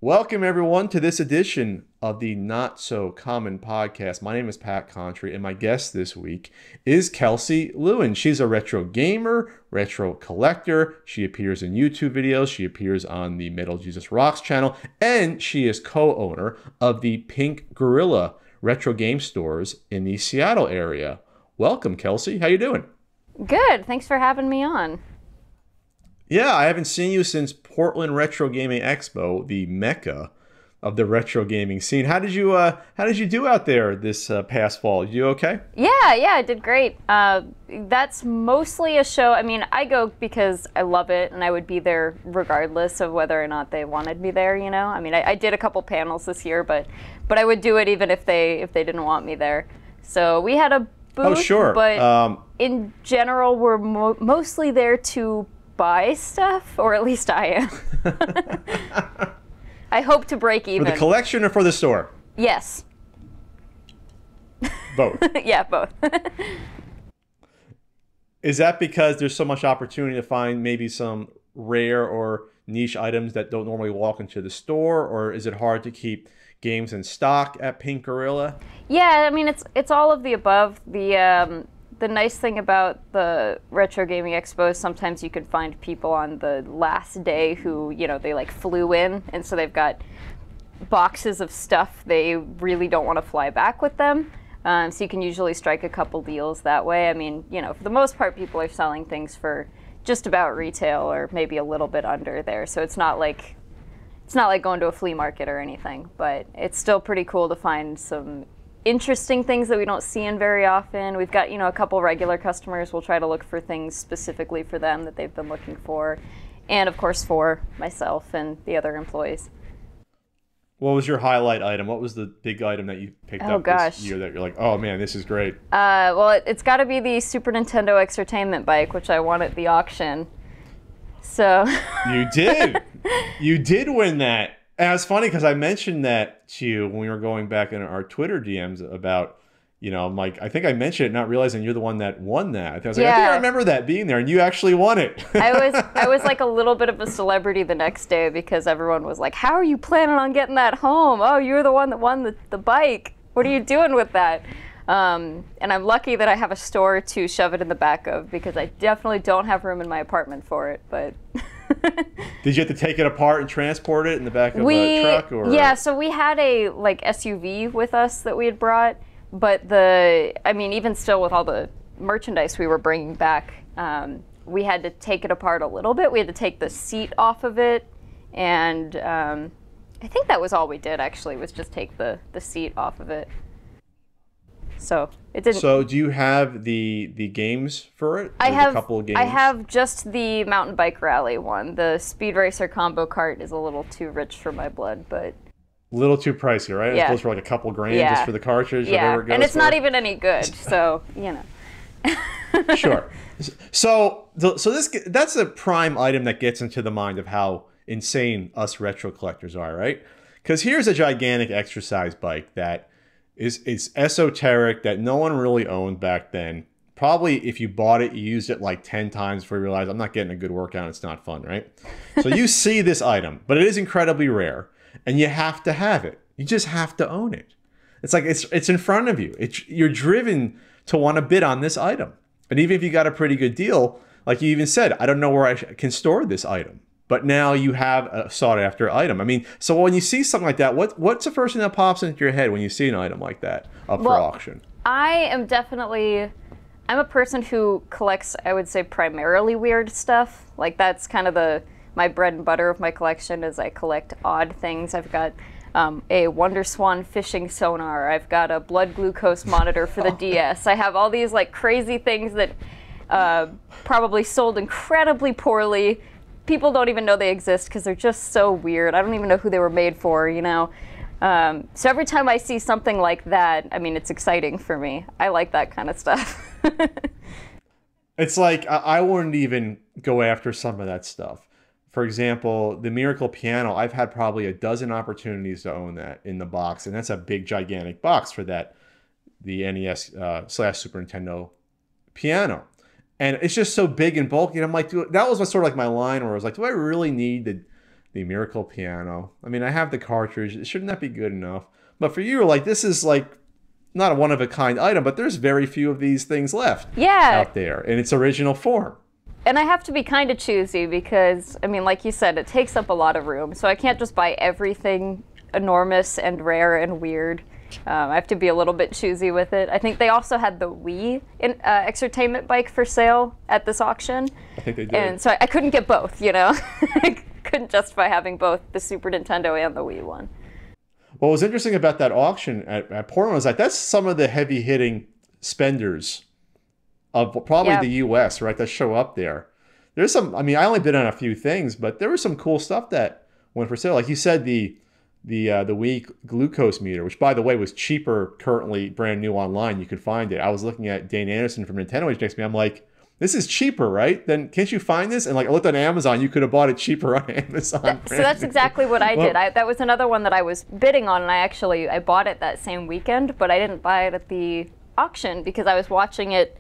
Welcome, everyone, to this edition of the Not So Common podcast. My name is Pat Contry, and my guest this week is Kelsey Lewin. She's a retro gamer, retro collector. She appears in YouTube videos. She appears on the Metal Jesus Rocks channel, and she is co-owner of the Pink Gorilla retro game stores in the Seattle area. Welcome, Kelsey. How you doing? Good. Thanks for having me on. Yeah, I haven't seen you since Portland Retro Gaming Expo, the mecca of the retro gaming scene. How did you do out there this past fall? You okay? Yeah, I did great. That's mostly a show. I mean, I go because I love it, and I would be there regardless of whether or not they wanted me there. You know, I mean, I did a couple panels this year, but I would do it even if they didn't want me there. So we had a booth, Oh, sure. But in general, we're mostly there to buy stuff, or at least I am. I hope to break even. For the collection or for the store? Yes. Both. Yeah, both. Is that because there's so much opportunity to find maybe some rare or niche items that don't normally walk into the store, or is it hard to keep games in stock at Pink Gorilla? Yeah, I mean, it's all of the above. The nice thing about the Retro Gaming Expo is sometimes you can find people on the last day who, you know, they like flew in, and so they've got boxes of stuff they really don't want to fly back with them. So you can usually strike a couple deals that way. I mean, you know, for the most part, people are selling things for just about retail or maybe a little bit under there. So it's not like going to a flea market or anything, but it's still pretty cool to find some interesting things that we don't see in very often. We've got, you know, a couple regular customers. We'll try to look for things specifically for them that they've been looking for, and of course for myself and the other employees. What was your highlight item? What was the big item that you picked up this year that you're like, oh man, this is great? Well, it's got to be the Super Nintendo Exertainment bike, which I won at the auction. So You did. You did win that. And it's funny because I mentioned that to you when we were going back in our Twitter DMs about, you know, I'm like, I think I mentioned it, not realizing you're the one that won that. I was like, I think I remember that being there, and you actually won it. I was like a little bit of a celebrity the next day because everyone was like, how are you planning on getting that home? Oh, you're the one that won the bike. What are you doing with that? And I'm lucky that I have a store to shove it in the back of, because I definitely don't have room in my apartment for it, but... Did you have to take it apart and transport it in the back of a truck? Or? Yeah, so we had a like SUV with us that we had brought, but I mean, even still with all the merchandise we were bringing back, we had to take it apart a little bit. We had to take the seat off of it, and I think that was all we did actually, was just take the seat off of it. So it didn't. So do you have the games for it? I have a couple of games. I have just the mountain bike rally one. The Speed Racer combo cart is a little too rich for my blood, but a little too pricey, right? Yeah. It goes for like a couple grand just for the cartridge. Yeah, and it's not even any good. So you know. Sure. So that's a prime item that gets into the mind of how insane us retro collectors are, right? Because here's a gigantic exercise bike that is esoteric, that no one really owned back then. Probably if you bought it, you used it like 10 times before you realized, I'm not getting a good workout, it's not fun, right? So you see this item, but it is incredibly rare, and you have to have it. You just have to own it. It's like it's in front of you. You're driven to want to bid on this item. And even if you got a pretty good deal, like you even said, I don't know where I can store this item. But now you have a sought-after item. I mean, so when you see something like that, what's the first thing that pops into your head when you see an item like that up for auction? I'm a person who collects, I would say, primarily weird stuff. Like, that's kind of my bread and butter of my collection, is I collect odd things. I've got a Wonder Swan fishing sonar. I've got a blood glucose monitor for the DS. I have all these like crazy things that probably sold incredibly poorly. People don't even know they exist because they're just so weird. I don't even know who they were made for, you know? So every time I see something like that, I mean, it's exciting for me. I like that kind of stuff. It's like, I wouldn't even go after some of that stuff. For example, the Miracle Piano, I've had probably a dozen opportunities to own that in the box, and that's a big, gigantic box for that, the NES / Super Nintendo piano. And it's just so big and bulky. And I'm like, dude, that was sort of like my line where I was like, do I really need the Miracle Piano. I mean, I have the cartridge. Shouldn't that be good enough? But for you, like, this is like not a one-of-a-kind item, but there's very few of these things left out there in its original form. And I have to be kind of choosy because, I mean, like you said, it takes up a lot of room. So I can't just buy everything enormous and rare and weird. I have to be a little bit choosy with it. I think they also had the Wii Exertainment bike for sale at this auction. I think they did. And so I couldn't get both, you know? I couldn't justify having both the Super Nintendo and the Wii one. What was interesting about that auction at Portland was like, that's some of the heavy-hitting spenders of probably the U.S., right, that show up there. There's some, I mean, I only bid on a few things, but there was some cool stuff that went for sale. Like you said, the Wii glucose meter, which, by the way, was cheaper currently, brand new online. You could find it. I was looking at Dane Anderson from Nintendo next to me. I'm like, this is cheaper, right? Then can't you find this? And like I looked on Amazon, you could have bought it cheaper on Amazon. So that's exactly what I did. That was another one that I was bidding on, and I bought it that same weekend, but I didn't buy it at the auction because I was watching it.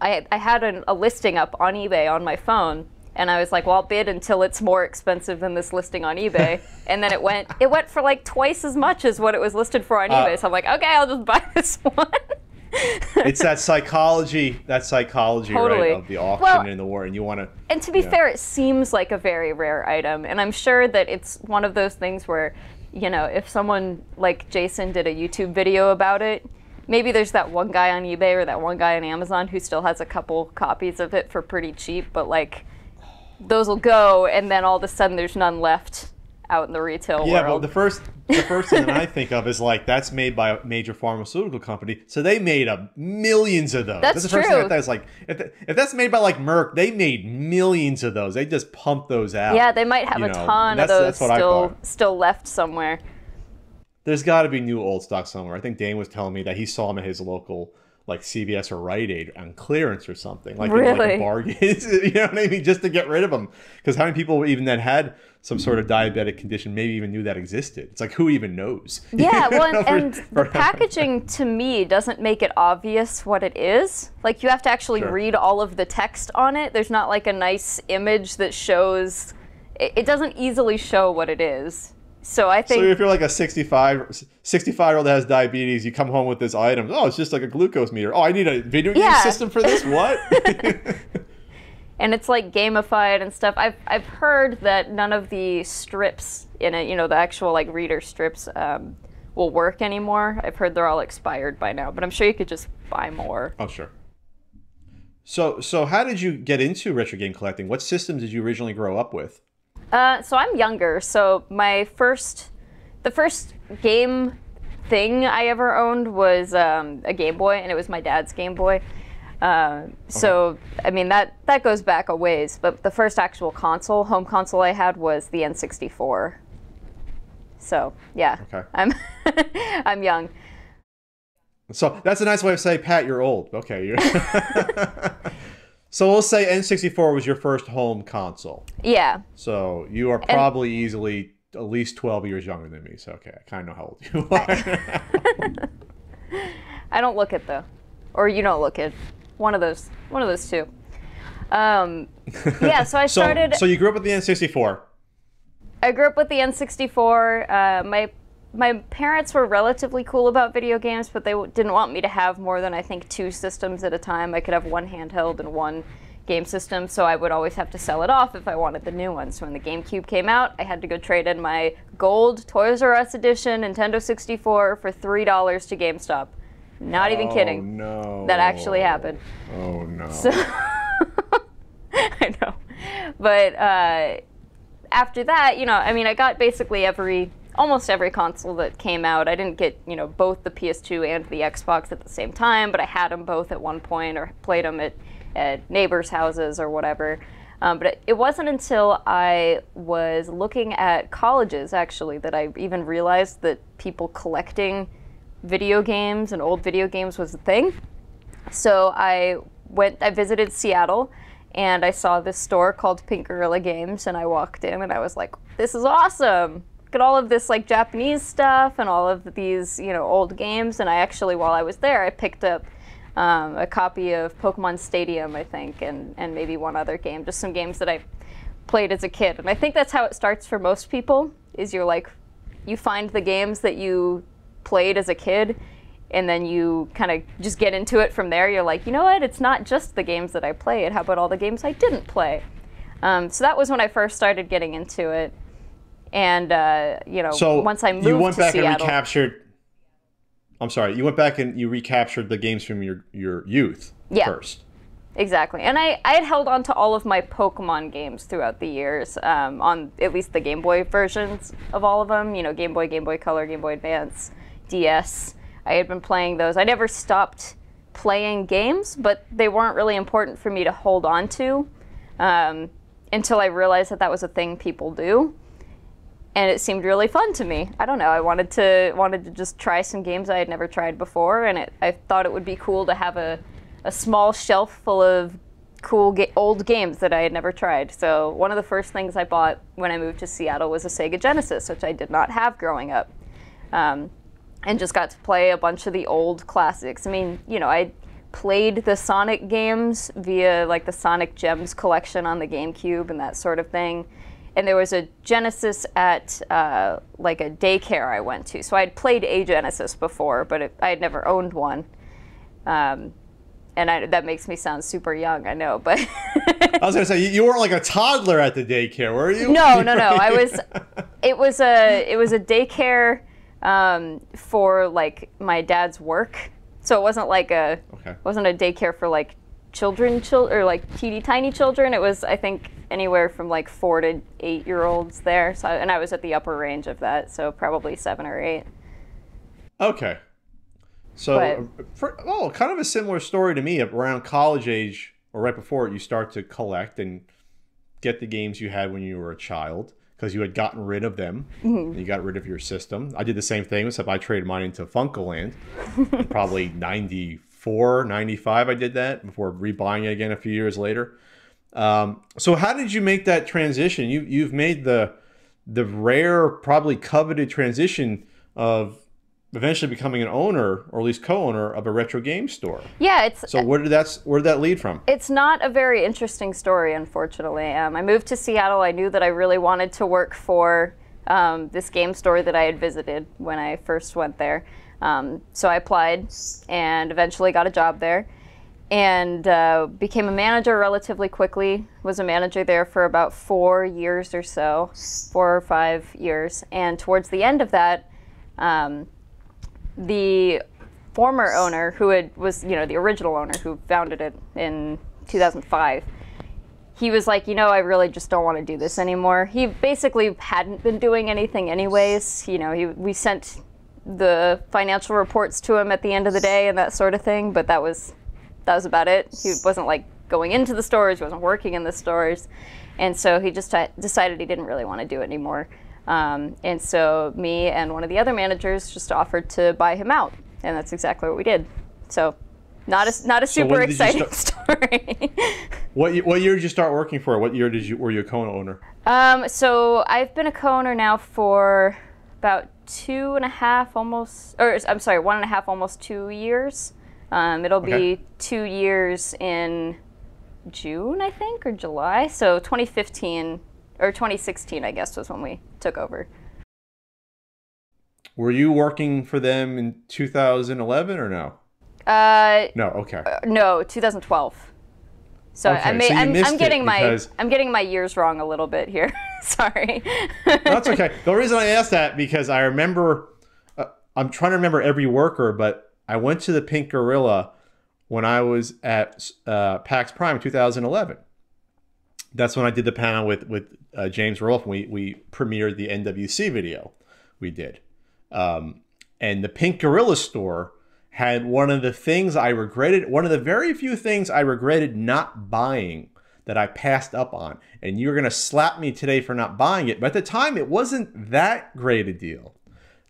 I had a listing up on eBay on my phone, and I was like, well, I'll bid until it's more expensive than this listing on eBay. And then it went for like twice as much as what it was listed for on eBay. So I'm like, okay, I'll just buy this one. It's that psychology totally. Right, of the auction and the war, and you want to. And to be fair, it seems like a very rare item, and I'm sure that it's one of those things where, you know, if someone like Jason did a YouTube video about it, maybe there's that one guy on eBay or that one guy on Amazon who still has a couple copies of it for pretty cheap, but like those will go, and then all of a sudden there's none left out in the retail world. Yeah, but the first thing that I think of is like, that's made by a major pharmaceutical company, so they made millions of those. That's the true. First thing I thought is like, if that's made by like Merck, they made millions of those. They just pump those out. Yeah, they might have a ton of those still left somewhere. There's got to be new old stock somewhere. I think Dane was telling me that he saw them at his local like CVS or Rite Aid on clearance or something, like in like a bargain. You know what I mean? Just to get rid of them, because how many people even that had some sort of diabetic condition maybe even knew that existed? It's like, who even knows? Yeah, well, and the packaging to me doesn't make it obvious what it is. Like, you have to actually read all of the text on it. There's not like a nice image that shows. It doesn't easily show what it is. So I think. So if you're like a 65-year-old that has diabetes, you come home with this item. Oh, it's just like a glucose meter. Oh, I need a video game system for this. What? And it's like gamified and stuff. I've heard that none of the strips in it, you know, the actual like reader strips, will work anymore. I've heard they're all expired by now, but I'm sure you could just buy more. Oh, sure. So how did you get into retro game collecting? What systems did you originally grow up with? So I'm younger, so the first game thing I ever owned was a Game Boy, and it was my dad's Game Boy. So, I mean, that goes back a ways, but the first actual home console I had was the N64. So, yeah, I'm I'm young. So that's a nice way of saying, Pat, you're old. Okay. So we'll say N64 was your first home console. Yeah. So you are probably easily at least 12 years younger than me. So, okay, I kind of know how old you are. I don't look it, though. Or you don't look it. One of those two. Yeah, so I started... So you grew up with the N64. I grew up with the N64. My parents were relatively cool about video games, but they didn't want me to have more than, I think, 2 systems at a time. I could have one handheld and one game system, so I would always have to sell it off if I wanted the new one. So when the GameCube came out, I had to go trade in my gold Toys R Us edition Nintendo 64 for $3 to GameStop. Not even kidding. No. That actually happened. Oh, no. So I know. But after that, you know, I mean, I got basically almost every console that came out. I didn't get, you know, both the PS2 and the Xbox at the same time, but I had them both at one point, or played them at neighbors' houses or whatever. But it wasn't until I was looking at colleges, actually, that I even realized that people collecting video games and old video games was a thing. So I visited Seattle, and I saw this store called Pink Gorilla Games, and I walked in and I was like, this is awesome. Look at all of this like Japanese stuff and all of these, you know, old games. And I actually, while I was there, I picked up a copy of Pokemon Stadium, I think, and maybe one other game, just some games that I played as a kid. And I think that's how it starts for most people, is you're like, you find the games that you played as a kid, and then you kind of just get into it from there. You're like, you know what, it's not just the games that I played, how about all the games I didn't play? So that was when I first started getting into it. And, you know, so once I moved you went to back Seattle, and recaptured, I'm sorry, you went back and you recaptured the games from your youth first. Exactly. And I had held on to all of my Pokemon games throughout the years, on at least the Game Boy versions of all of them. You know, Game Boy, Game Boy Color, Game Boy Advance, DS. I had been playing those. I never stopped playing games, but they weren't really important for me to hold on to until I realized that that was a thing people do. And it seemed really fun to me. I don't know. I wanted to just try some games I had never tried before, and I thought it would be cool to have a small shelf full of cool old games that I had never tried. So one of the first things I bought when I moved to Seattle was a Sega Genesis, which I did not have growing up, and just got to play a bunch of the old classics. I mean, you know, I played the Sonic games via like the Sonic Gems collection on the GameCube and that sort of thing. And there was a Genesis at like a daycare I went to. So I had played a Genesis before, but I had never owned one. And that makes me sound super young, I know, but I was gonna say you weren't like a toddler at the daycare, were you? No. It was a daycare for like my dad's work, so it wasn't like wasn't a daycare for like children or like teeny tiny children. It was, I think, anywhere from like 4 to 8 year olds there. So and I was at the upper range of that, so probably 7 or 8. Okay. So, kind of a similar story to me. Around college age, or right before it, you start to collect and get the games you had when you were a child, because you had gotten rid of them. Mm-hmm. You got rid of your system. I did the same thing, except I traded mine into Funkoland. Probably 94, 95 I did that, before rebuying it again a few years later. So how did you make that transition? You've made the rare, probably coveted transition of eventually becoming an owner, or at least co-owner, of a retro game store. Yeah, so where did that lead from? It's not a very interesting story, unfortunately. I moved to Seattle. I knew that I really wanted to work for this game store that I had visited when I first went there. So I applied and eventually got a job there, and became a manager relatively quickly. Was a manager there for about 4 years or so, 4 or 5 years. And towards the end of that, the former owner, who was the original owner who founded it in 2005, he was like, I really just don't want to do this anymore. He basically hadn't been doing anything anyways. We sent the financial reports to him at the end of the day and that sort of thing, but that was about it. He wasn't like going into the stores, he wasn't working in the stores, and so he just decided he didn't really want to do it anymore. And so me and one of the other managers just offered to buy him out, and that's exactly what we did. So not a super exciting story. What year did you start working for? What year were you a co-owner? So I've been a co-owner now for about 1.5, almost 2 years. It'll be 2 years in June, I think, or July. So 2015. Or 2016, I guess, was when we took over. Were you working for them in 2011 or no? No, okay. No, 2012. So okay, I'm getting my years wrong a little bit here. Sorry. No, that's okay. The reason I asked that, because I remember, I'm trying to remember every worker, but I went to the Pink Gorilla when I was at PAX Prime in 2011. That's when I did the panel with James Roloff, and we premiered the NWC video we did. And the Pink Gorilla store had one of the very few things I regretted not buying that I passed up on. And you're going to slap me today for not buying it, but at the time it wasn't that great a deal.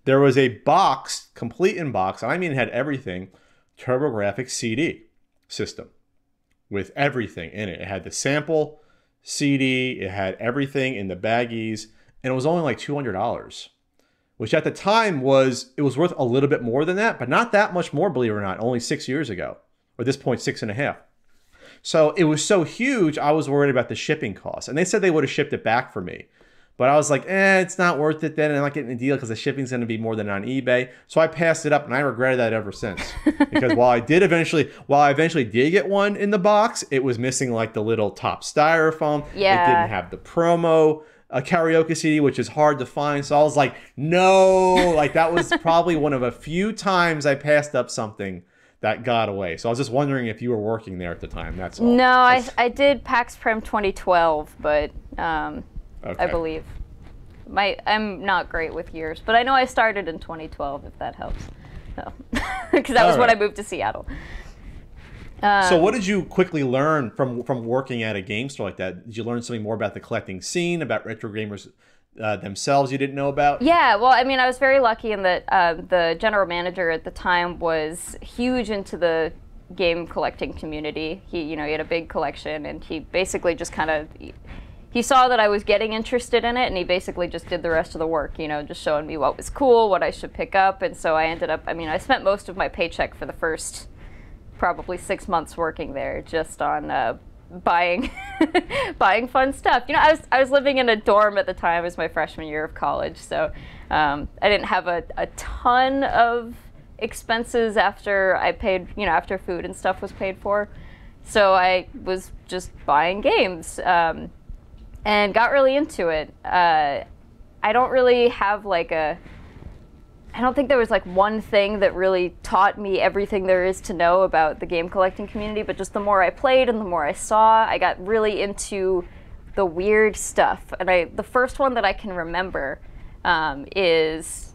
There was a box, complete in box, and I mean it had everything, TurboGrafx CD system with everything in it. It had the sample CD, it had everything in the baggies, and it was only like $200, which at the time was worth a little bit more than that, but not that much more, believe it or not, only 6 years ago, or at this point 6.5. So it was so huge, I was worried about the shipping costs. And they said they would have shipped it back for me. But I was like, it's not worth it then. And I'm not getting a deal because the shipping's going to be more than on eBay. So I passed it up, and I regretted that ever since. Because while I eventually did get one in the box, it was missing like the little top styrofoam. Yeah. It didn't have the promo karaoke CD, which is hard to find. So I was like, no, like that was probably one of a few times I passed up something that got away. So I was just wondering if you were working there at the time. That's all. No, I did PAX Prem 2012, but Okay. I believe. I'm not great with years, but I know I started in 2012, if that helps. So, because that was when I moved to Seattle. So what did you quickly learn from working at a game store like that? Did you learn something more about the collecting scene, about retro gamers themselves you didn't know about? Yeah, well, I mean, I was very lucky in that the general manager at the time was huge into the game collecting community. He had a big collection, and he basically just kind of... He saw that I was getting interested in it, and he basically just did the rest of the work, just showing me what was cool, what I should pick up. And so I ended up, I spent most of my paycheck for the first probably 6 months working there just on buying fun stuff. I was living in a dorm at the time. It was my freshman year of college, so I didn't have a ton of expenses after I paid, after food and stuff was paid for. So I was just buying games. And got really into it. I don't really have I don't think there was one thing that really taught me everything there is to know about the game collecting community, but just the more I played and the more I saw, I got really into the weird stuff. And the first one that I can remember is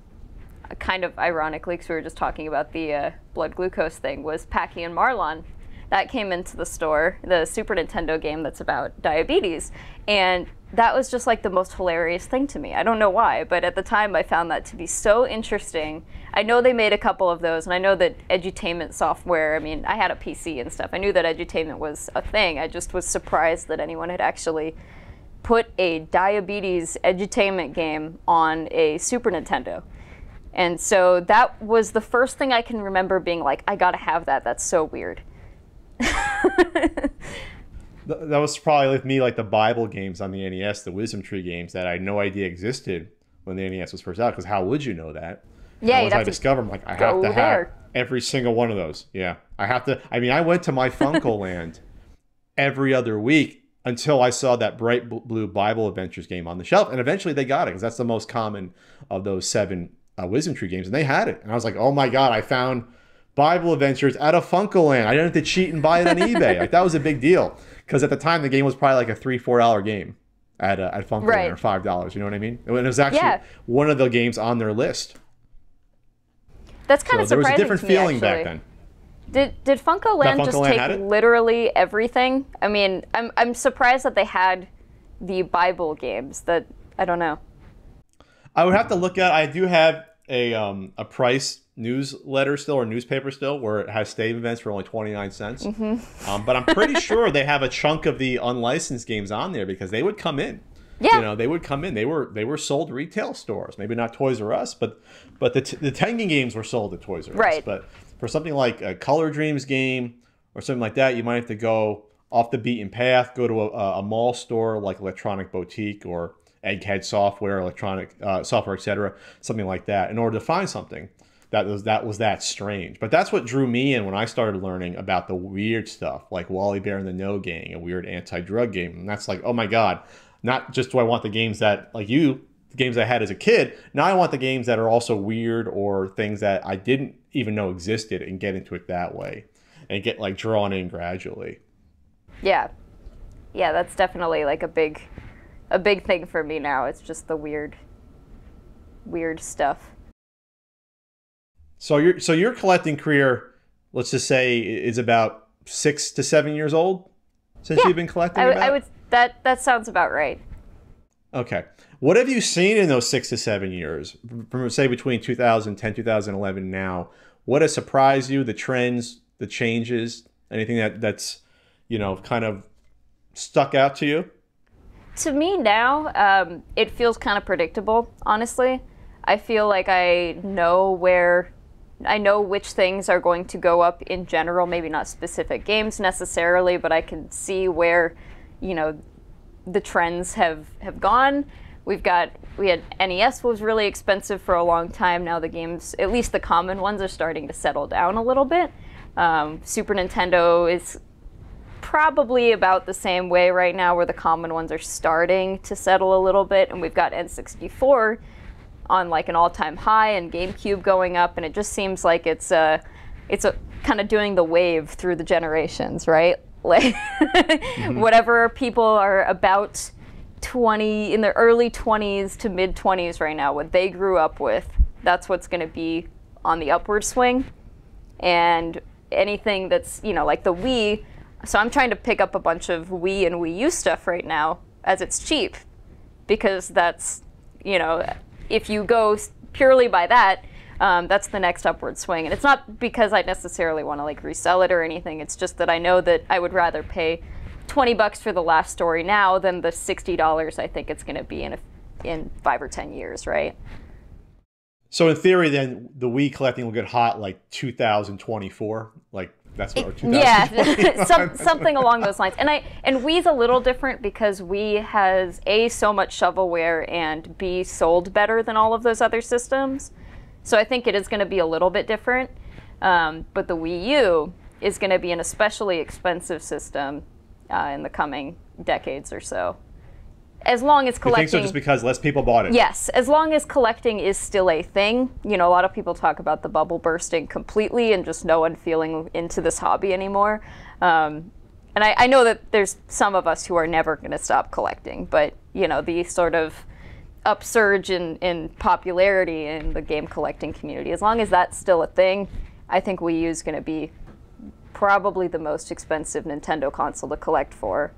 kind of ironically, because we were just talking about the blood glucose thing, was Packy and Marlon. That came into the store, the Super Nintendo game that's about diabetes. And that was just the most hilarious thing to me. I don't know why, but at the time I found that to be so interesting. I know they made a couple of those, and I know that edutainment software, I had a PC and stuff. I knew that edutainment was a thing. I just was surprised that anyone had actually put a diabetes edutainment game on a Super Nintendo. And so that was the first thing I can remember being like, I gotta have that. That's so weird. That was probably with me the Bible games on the NES, the Wisdom Tree games that I had no idea existed when the NES was first out, because how would you know that? Yeah, once I discovered them, I have to have every single one of those. Yeah, I have to. I went to my Funko Land every other week until I saw that bright blue Bible Adventures game on the shelf, and eventually they got it because that's the most common of those 7 Wisdom Tree games, and they had it, and I was like, oh my god, I found Bible Adventures at a Funko Land. I didn't have to cheat and buy it on eBay. That was a big deal. Because at the time, the game was probably a $3-4 game at Funko Land, or $5. You know what I mean? And it was actually one of the games on their list. That's kind of surprising. There was a different to me, feeling actually. back then. Did Funko Land just take literally everything? I'm surprised that they had the Bible games. That I don't know. I would have to look at. I do have a price newsletter still, or newspaper still, where it has Stave events for only 29 cents. Mm-hmm. But I'm pretty sure they have a chunk of the unlicensed games on there because they would come in. Yeah. They would come in. They were sold retail stores, maybe not Toys R Us, but the Tengen games were sold at Toys R Us. Right. But for something like a Color Dreams game or something like that, you might have to go off the beaten path, go to a mall store like Electronic Boutique or Egghead Software, Electronic Software, etc., something like that, in order to find something that was that strange. But that's what drew me in when I started learning about the weird stuff, like Wally Bear and the No Gang, a weird anti-drug game. And that's like, oh my god, not just do I want the games that, the games I had as a kid, now I want the games that are also weird or things that I didn't even know existed, and get into it that way and get drawn in gradually. Yeah, that's definitely a big thing for me now. It's just the weird stuff. So your collecting career, let's just say, is about 6 to 7 years old since you've been collecting. That sounds about right. Okay, what have you seen in those 6 to 7 years, from say between 2010, 2011 now? What has surprised you? The trends, the changes, anything that's kind of stuck out to you? To me now, it feels kind of predictable, honestly. I feel like I know where I know which things are going to go up in general, maybe not specific games necessarily, but I can see where, you know, the trends have gone. We had NES was really expensive for a long time. Now the games, at least the common ones, are starting to settle down a little bit. Super Nintendo is probably about the same way right now, where the common ones are starting to settle a little bit, and we've got N64 on like an all-time high, and GameCube going up, and it just seems like it's a kind of doing the wave through the generations, right? Like whatever people are about 20 in their early 20s to mid 20s right now, what they grew up with, that's what's going to be on the upward swing. And anything that's, you know, like the Wii. So I'm trying to pick up a bunch of Wii and Wii U stuff right now as it's cheap, because that's, you know, if you go purely by that, that's the next upward swing. And it's not because I necessarily want to like resell it or anything. It's just that I know that I would rather pay $20 for the last story now than the $60 I think it's going to be in 5 or 10 years, right? So in theory, then the Wii collecting will get hot like 2024, like that's what, or 2024. Something along those lines. And Wii's a little different because Wii has A, so much shovelware, and B, sold better than all of those other systems. So I think it is going to be a little bit different. But the Wii U is going to be an especially expensive system in the coming decades or so. As long as collecting... You think so just because less people bought it? Yes, as long as collecting is still a thing. You know, a lot of people talk about the bubble bursting completely and just no one feeling into this hobby anymore. And I know that there's some of us who are never going to stop collecting, but, you know, the sort of upsurge in popularity in the game collecting community, as long as that's still a thing, I think Wii U is going to be probably the most expensive Nintendo console to collect for.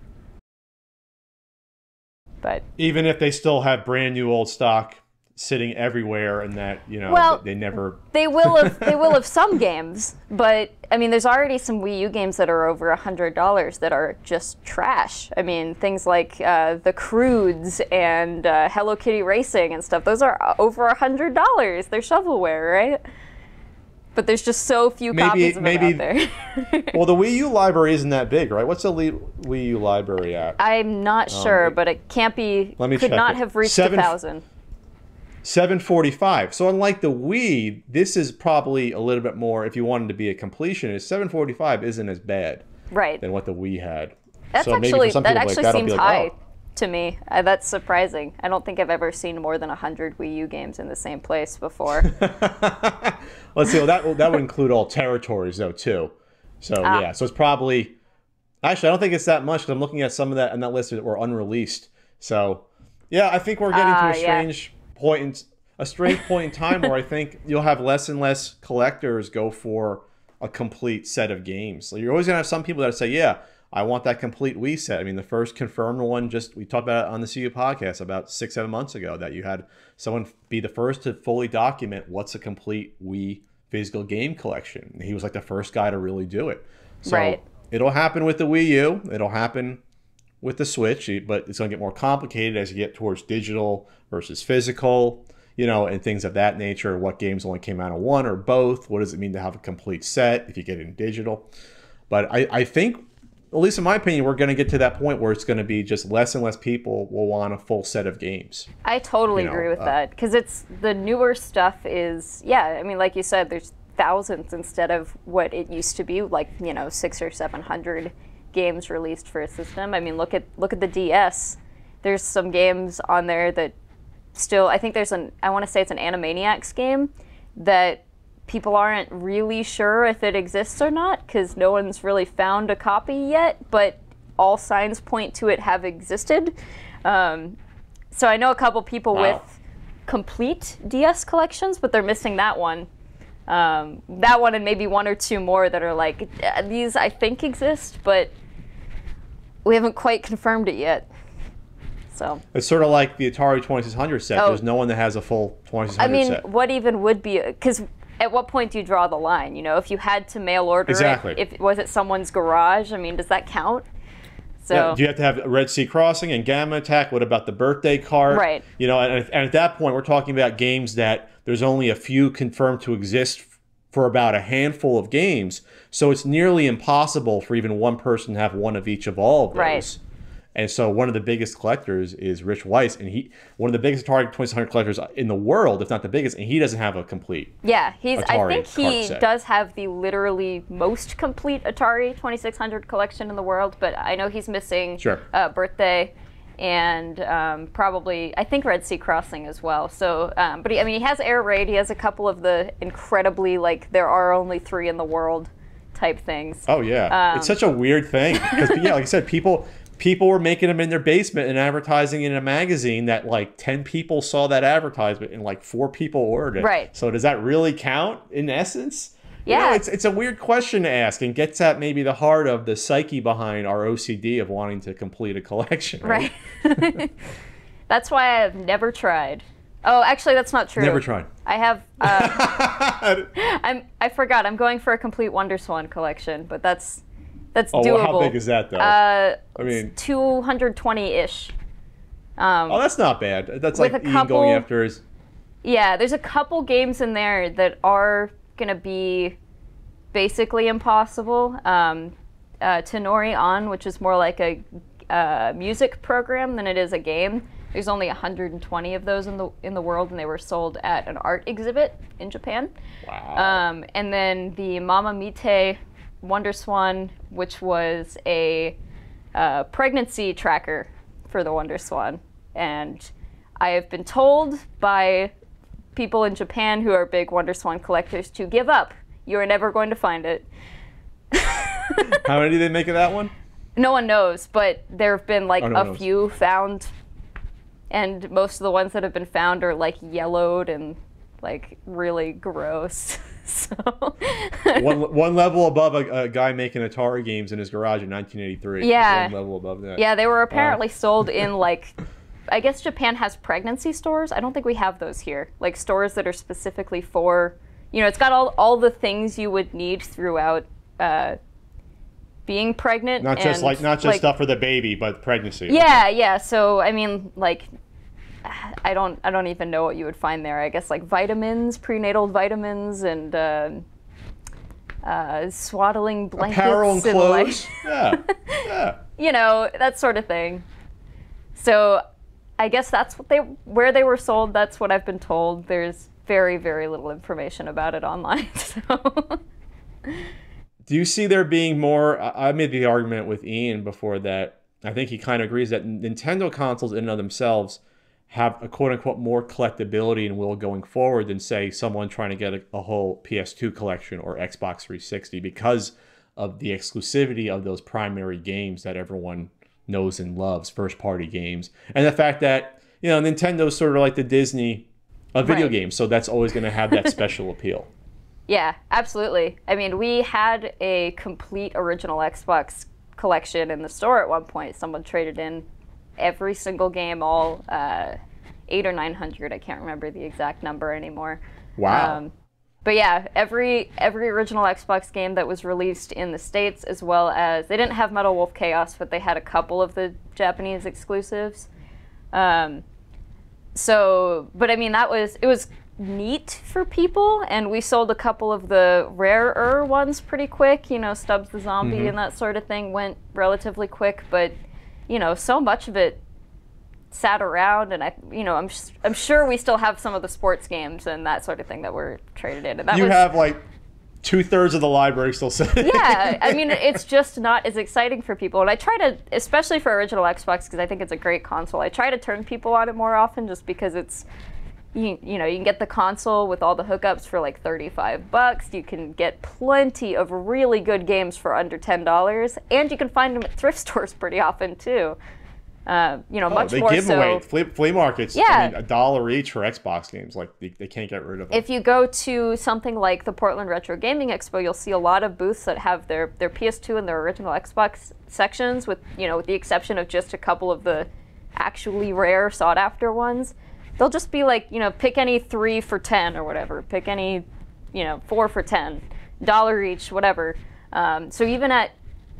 But even if they still have brand new old stock sitting everywhere, and that, you know, well, they never they will have some games, but I mean, there's already some Wii U games that are over $100 that are just trash. I mean, things like the Croods and Hello Kitty Racing and stuff. Those are over $100. They're shovelware, right? But there's just so few copies of them out there. Well, the Wii U library isn't that big, right? What's the Wii U library at? I'm not sure, but it can't be. Let me could check not it. have reached 1,000. 745. So unlike the Wii, this is probably a little bit more. If you wanted to be a completionist, 745 isn't as bad, right, than what the Wii had. That's so actually maybe for some that people, actually like, seems like, high. Oh. To me, that's surprising. I don't think I've ever seen more than 100 Wii U games in the same place before. Let's see. Well, that would include all territories, though, too. So yeah, so it's probably actually I don't think it's that much, because I'm looking at some of that on that list that were unreleased. So yeah, I think we're getting to a strange point in time where I think you'll have less and less collectors go for a complete set of games. So you're always gonna have some people that say, yeah, I want that complete Wii set. I mean, the first confirmed one, we talked about it on the CU podcast about 6-7 months ago, that you had someone be the first to fully document what's a complete Wii physical game collection. And he was like the first guy to really do it. So it'll happen with the Wii U. It'll happen with the Switch, but it's going to get more complicated as you get towards digital versus physical, you know, and things of that nature. What games only came out of one or both? What does it mean to have a complete set if you get it in digital? But I think, at least in my opinion, we're going to get to that point where it's going to be just less and less people will want a full set of games. I totally agree with that, because it's the newer stuff is, yeah, I mean, like you said, there's thousands instead of what it used to be, like, you know, 600 or 700 games released for a system. I mean, look at the DS. There's some games on there that still, I think there's I want to say it's an Animaniacs game that people aren't really sure if it exists or not, because no one's really found a copy yet, but all signs point to it have existed. So I know a couple people with complete DS collections, but they're missing that one. That one and maybe one or two more that are like, these I think exist, but we haven't quite confirmed it yet. So it's sort of like the Atari 2600 set. There's no one that has a full 2600 set. I mean, what even would be, because at what point do you draw the line? You know, if you had to mail order it, was it someone's garage? I mean, does that count? So yeah, do you have to have Red Sea Crossing and Gamma Attack? What about the birthday card? Right. You know, and at that point, we're talking about games that there's only a few confirmed to exist for about a handful of games. So it's nearly impossible for even one person to have one of each of all of those. Right. And so one of the biggest collectors is Rich Weiss, and one of the biggest Atari 2600 collectors in the world, if not the biggest, and he doesn't have a complete Yeah, I think card he set. does have the literally most complete Atari 2600 collection in the world, but I know he's missing Sure. Birthday and probably, I think, Red Sea Crossing as well. So, but he has Air Raid, he has a couple of the incredibly, like, there are only 3 in the world type things. Oh, yeah. It's such a weird thing. Because, yeah, like I said, people were making them in their basement and advertising in a magazine that like 10 people saw that advertisement and like 4 people ordered it. Right. So does that really count in essence? Yeah. You know, it's a weird question to ask and gets at maybe the heart of the psyche behind our OCD of wanting to complete a collection. Right. That's why I've never tried. Oh, actually, that's not true. Never tried. I have. I forgot. I'm going for a complete WonderSwan collection, but that's doable. Well, how big is that, though? I mean, 220-ish. That's not bad. That's like Ian couple, going after his... Yeah, there's a couple games in there that are going to be basically impossible. Tenori On, which is more like a music program than it is a game. There's only 120 of those in the world, and they were sold at an art exhibit in Japan. Wow. And then the Mama Mite WonderSwan, which was a pregnancy tracker for the WonderSwan. And I have been told by people in Japan who are big WonderSwan collectors to give up. You are never going to find it. How many did they make of that one? No one knows, but there have been like no a few found, and most of the ones that have been found are like yellowed and like really gross. So one level above a guy making Atari games in his garage in 1983. Yeah. One level above that. Yeah, they were apparently sold in like, I guess Japan has pregnancy stores. I don't think we have those here. Like stores that are specifically for, you know, it's got all the things you would need throughout being pregnant. Not just stuff for the baby, but pregnancy. Yeah. So I mean, like, I don't even know what you would find there. I guess like vitamins, prenatal vitamins, and swaddling blankets, apparel and clothes. And like, yeah. You know, that sort of thing. So I guess that's where they were sold. That's what I've been told. There's very, very little information about it online. So. Do you see there being more? I made the argument with Ian before that. I think he kind of agrees that Nintendo consoles in and of themselves have a quote-unquote more collectability and will going forward than, say, someone trying to get a whole PS2 collection or Xbox 360 because of the exclusivity of those primary games that everyone knows and loves, first-party games. And the fact that, you know, Nintendo's sort of like the Disney of video games, so that's always going to have that special appeal. Yeah, absolutely. I mean, we had a complete original Xbox collection in the store at one point. Someone traded in every single game, all 800 or 900. I can't remember the exact number anymore. Wow. But yeah, every original Xbox game that was released in the States, as well as, they didn't have Metal Wolf Chaos, but they had a couple of the Japanese exclusives. So, but I mean, it was neat for people, and we sold a couple of the rarer ones pretty quick. You know, Stubbs the Zombie and that sort of thing went relatively quick, but you know, so much of it sat around, and I'm sure we still have some of the sports games and that sort of thing that were traded in. And that have like 2/3 of the library still sitting. Yeah, I mean, it's just not as exciting for people. And I try to, especially for original Xbox, because I think it's a great console, I try to turn people on it more often just because it's, you know, you can get the console with all the hookups for like $35. You can get plenty of really good games for under $10, and you can find them at thrift stores pretty often too. You know, much more so. They give away flea markets. Yeah. I mean, $1 each for Xbox games. Like they can't get rid of them. If you go to something like the Portland Retro Gaming Expo, you'll see a lot of booths that have their PS2 and their original Xbox sections, with, you know, with the exception of just a couple of the actually rare, sought-after ones. They'll just be like, you know, pick any 3 for $10 or whatever. Pick any, you know, 4 for $10, $1 each, whatever. So even at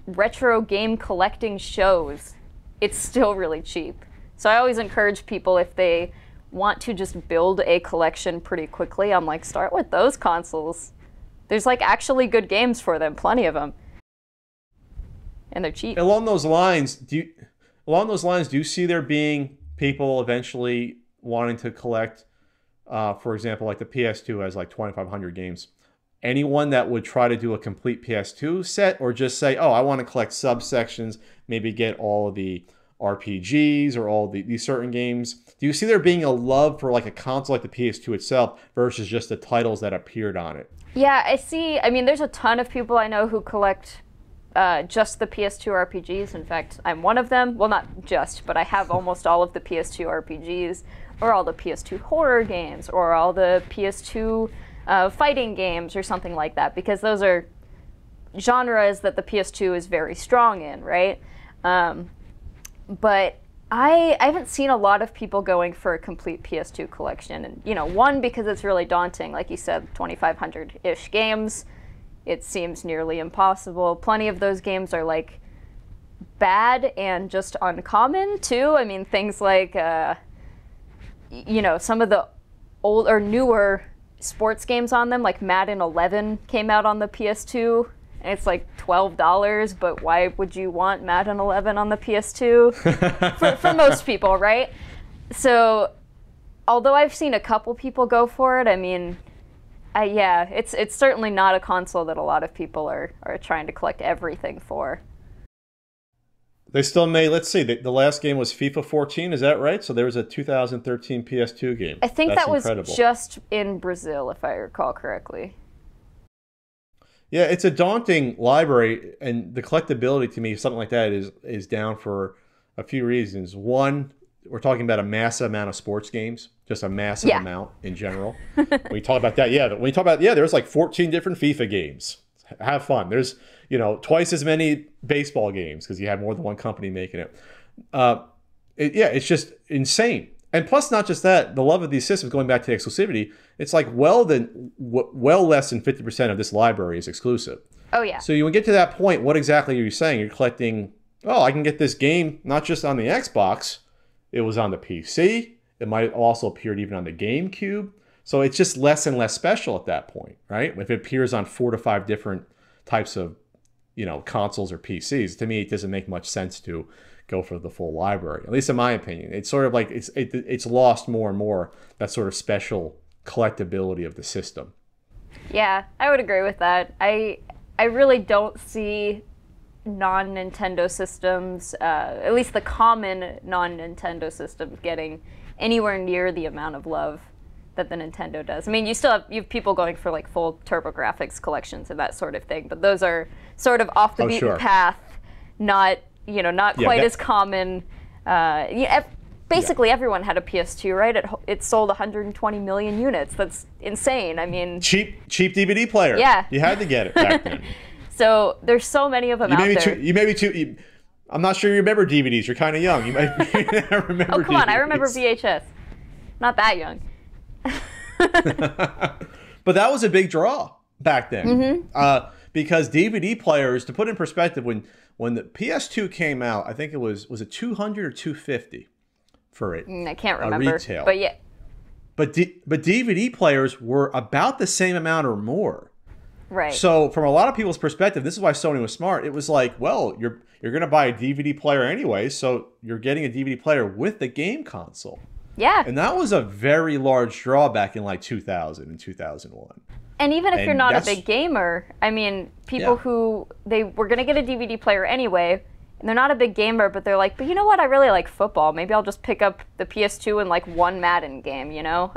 retro game collecting shows, it's still really cheap. So I always encourage people, if they want to just build a collection pretty quickly, I'm like, start with those consoles. There's like actually good games for them, plenty of them, and they're cheap. Along those lines, do you see there being people eventually wanting to collect, for example, like the PS2 has like 2,500 games? Anyone that would try to do a complete PS2 set, or just say, oh, I want to collect subsections, maybe get all of the RPGs or all these certain games? Do you see there being a love for like a console like the PS2 itself versus just the titles that appeared on it? Yeah, I see. I mean, there's a ton of people I know who collect just the PS2 RPGs. In fact, I'm one of them. Well, not just, but I have almost all of the PS2 RPGs, or all the PS2 horror games, or all the PS2 fighting games, or something like that, because those are genres that the PS2 is very strong in, right? But I haven't seen a lot of people going for a complete PS2 collection. And, you know, one, because it's really daunting. Like you said, 2,500-ish games. It seems nearly impossible. Plenty of those games are, like, bad and just uncommon, too. I mean, things like, you know, some of the old or newer sports games on them, like Madden 11 came out on the PS2. And it's like $12, but why would you want Madden 11 on the PS2? for most people, right? So, although I've seen a couple people go for it, I mean, yeah, it's certainly not a console that a lot of people are trying to collect everything for. They still made, let's see, the last game was FIFA 14, is that right? So there was a 2013 PS2 game. I think That's that was incredible. Just in Brazil, if I recall correctly. Yeah, it's a daunting library, and the collectability to me, something like that, is down for a few reasons. One, we're talking about a massive amount of sports games, just a massive amount in general. When you talk about that, there's like 14 different FIFA games. Have fun. There's, you know, twice as many baseball games because you have more than one company making it. It's just insane. And plus, not just that, the love of these systems, going back to exclusivity, it's like well less than 50% of this library is exclusive. Oh, yeah. So you get to that point, what exactly are you saying? You're collecting, oh, I can get this game not just on the Xbox, it was on the PC. It might also appeared even on the GameCube. So it's just less and less special at that point, right? If it appears on 4 to 5 different types of, you know, consoles or PCs, to me, it doesn't make much sense to go for the full library, at least in my opinion. It's sort of like it's lost more and more that sort of special collectability of the system. Yeah, I would agree with that. I really don't see non-Nintendo systems, at least the common non-Nintendo systems, getting anywhere near the amount of love that the Nintendo does. I mean, you have people going for like full TurboGrafx collections and that sort of thing, but those are sort of off the beaten path, not quite as common. Basically, everyone had a PS2, right? It sold 120 million units. That's insane. I mean, cheap DVD player. Yeah, you had to get it back then. So there's so many of them out there. I'm not sure you remember DVDs. You're kind of young. You might remember. Oh, come DVDs. on! I remember VHS. Not that young. But that was a big draw back then, because DVD players, to put in perspective, when the PS2 came out, I think it was it 200 or 250 for it. I can't remember. Retail. But yeah. But DVD players were about the same amount or more. Right. So from a lot of people's perspective, this is why Sony was smart. It was like, well, you're going to buy a DVD player anyway, so you're getting a DVD player with the game console. Yeah. And that was a very large draw back in like 2000 and 2001. And even if you're not a big gamer, I mean, people who they were going to get a DVD player anyway, and they're not a big gamer, but they're like, but you know what? I really like football. Maybe I'll just pick up the PS2 and like one Madden game, you know?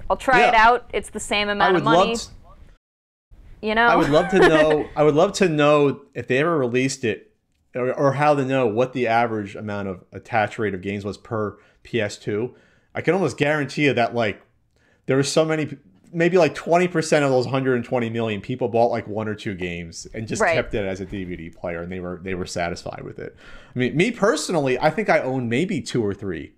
I'll try it out. It's the same amount of money. You know? I would love to know. I would love to know if they ever released it, or how to know what the average amount of attach rate of games was per PS2. I can almost guarantee you that like there were so many, maybe like 20% of those 120 million people bought like 1 or 2 games and just kept it as a DVD player, and they were satisfied with it. I mean, me personally, I think I own maybe 2 or 3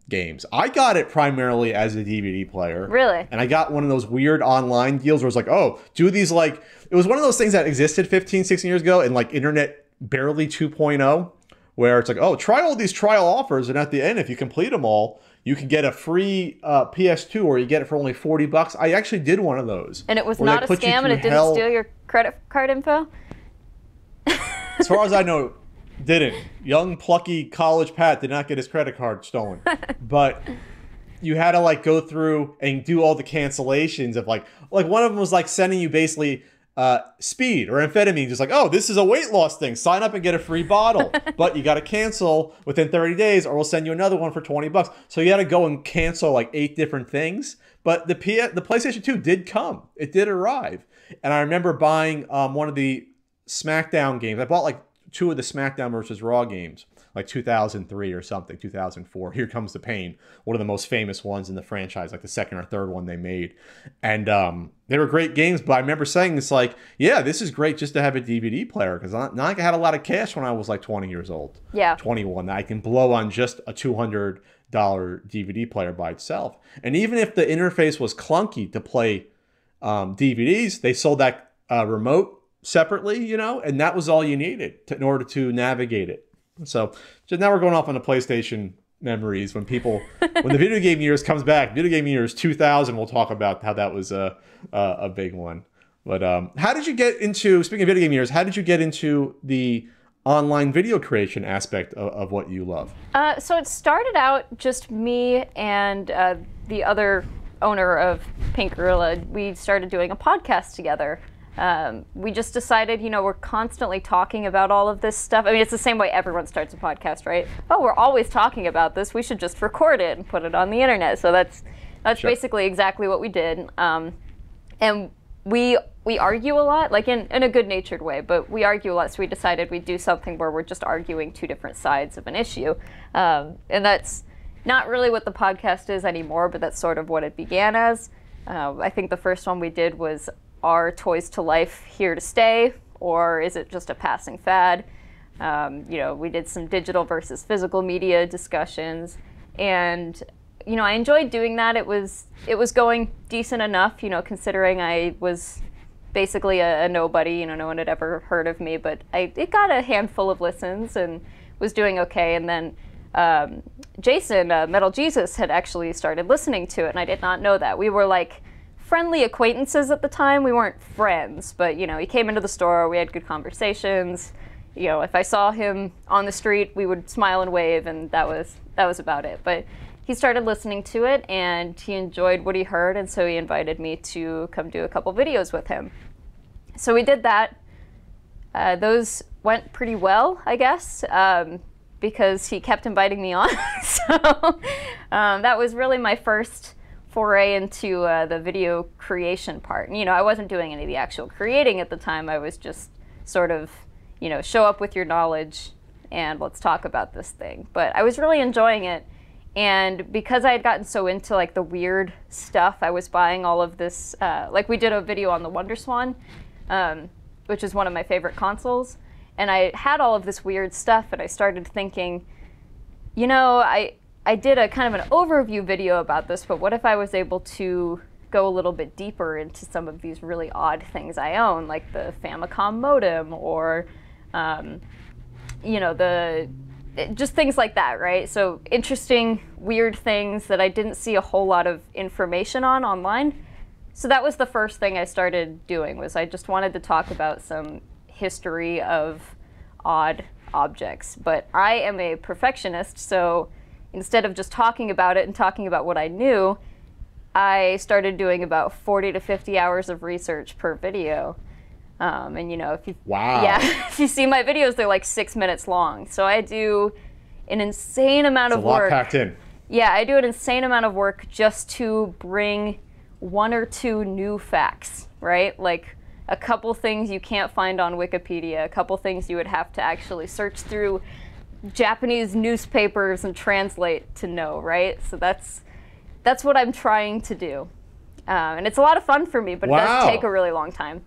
games. I got it primarily as a DVD player. Really? And I got one of those weird online deals where it's like, oh, do these like, it was one of those things that existed 15, 16 years ago in like internet barely 2.0, where it's like, oh, try all these trial offers, and at the end, if you complete them all, you can get a free PS2, or you get it for only $40. I actually did one of those. And it was not a scam, and it didn't steal your credit card info? As far as I know, didn't. Young, plucky college Pat did not get his credit card stolen. But you had to like go through and do all the cancellations of like one of them was like sending you basically speed or amphetamine, just like, oh, this is a weight loss thing, sign up and get a free bottle, but you got to cancel within 30 days or we'll send you another one for $20. So you had to go and cancel like 8 different things. But the PlayStation 2 did come, it did arrive. And I remember buying one of the SmackDown games. I bought like 2 of the SmackDown versus Raw games, like 2003 or something, 2004. Here Comes the Pain, one of the most famous ones in the franchise, like the second or third one they made. And they were great games, but I remember saying, it's like, yeah, this is great just to have a DVD player, because not like I had a lot of cash when I was like 20 years old. Yeah. 21, that I can blow on just a $200 DVD player by itself. And even if the interface was clunky to play DVDs, they sold that remote separately, you know, and that was all you needed in order to navigate it. So now we're going off on the PlayStation memories. When the video game years comes back, video game years 2000, we'll talk about how that was a big one. But how did you get into, speaking of video game years, how did you get into the online video creation aspect of what you love? So it started out just me and the other owner of Pink Gorilla. We started doing a podcast together. We just decided, you know, we're constantly talking about all of this stuff. I mean, it's the same way everyone starts a podcast, right? Oh, we're always talking about this. We should just record it and put it on the internet. So that's sure. Basically exactly what we did. And we argue a lot, like in a good-natured way, but we argue a lot. So we decided we'd do something where we're just arguing 2 different sides of an issue. And that's not really what the podcast is anymore, but that's sort of what it began as. I think the first one we did was, are toys to life here to stay, or is it just a passing fad? You know, we did some digital versus physical media discussions, and you know, I enjoyed doing that. It was going decent enough, you know, considering I was basically a nobody. You know, no one had ever heard of me, but it got a handful of listens and was doing okay. And then Jason, Metal Jesus, had actually started listening to it, and I did not know that. We were like friendly acquaintances at the time. We weren't friends, but you know, he came into the store, we had good conversations. You know, if I saw him on the street, we would smile and wave, and that was about it. But he started listening to it and he enjoyed what he heard, and so he invited me to come do a couple videos with him. So we did that. Those went pretty well, I guess, because he kept inviting me on. So that was really my first foray into the video creation part. And, you know, I wasn't doing any of the actual creating at the time. I was just sort of, you know, show up with your knowledge and let's talk about this thing. But I was really enjoying it. And because I had gotten so into like the weird stuff, I was buying all of this, like we did a video on the WonderSwan, which is one of my favorite consoles. And I had all of this weird stuff, and I started thinking, you know, I did a kind of an overview video about this, but what if I was able to go a little bit deeper into some of these really odd things I own, like the Famicom modem, or, you know, just things like that, right? So interesting, weird things that I didn't see a whole lot of information on online. So that was the first thing I started doing, was I just wanted to talk about some history of odd objects. But I am a perfectionist, so instead of just talking about it and talking about what I knew, I started doing about 40 to 50 hours of research per video. And you know, if you if you see my videos, they're like 6 minutes long. So I do an insane amount of work. A lot packed in. Yeah, I do an insane amount of work just to bring 1 or 2 new facts, right? Like a couple things you can't find on Wikipedia, a couple things you would have to actually search through Japanese newspapers and translate to know, right? So that's what I'm trying to do. And it's a lot of fun for me, but it does take a really long time.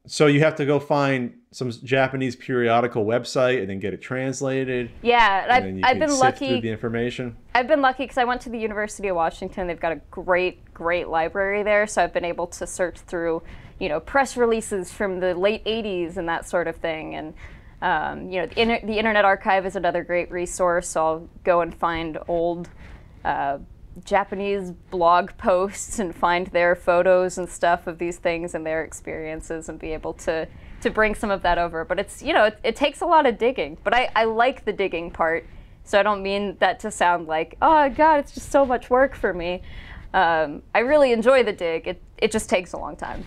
So you have to go find some Japanese periodical website and then get it translated. Yeah, I've been lucky. Through the information. I've been lucky because I went to the University of Washington. They've got a great library there, so I've been able to search through, you know, press releases from the late '80s and that sort of thing. And You know, the Internet Archive is another great resource. So I'll go and find old Japanese blog posts and find their photos and stuff of these things and their experiences and be able to bring some of that over. But it's, you know, it takes a lot of digging. But I like the digging part. So I don't mean that to sound like, oh God, it's just so much work for me. I really enjoy the dig. It just takes a long time.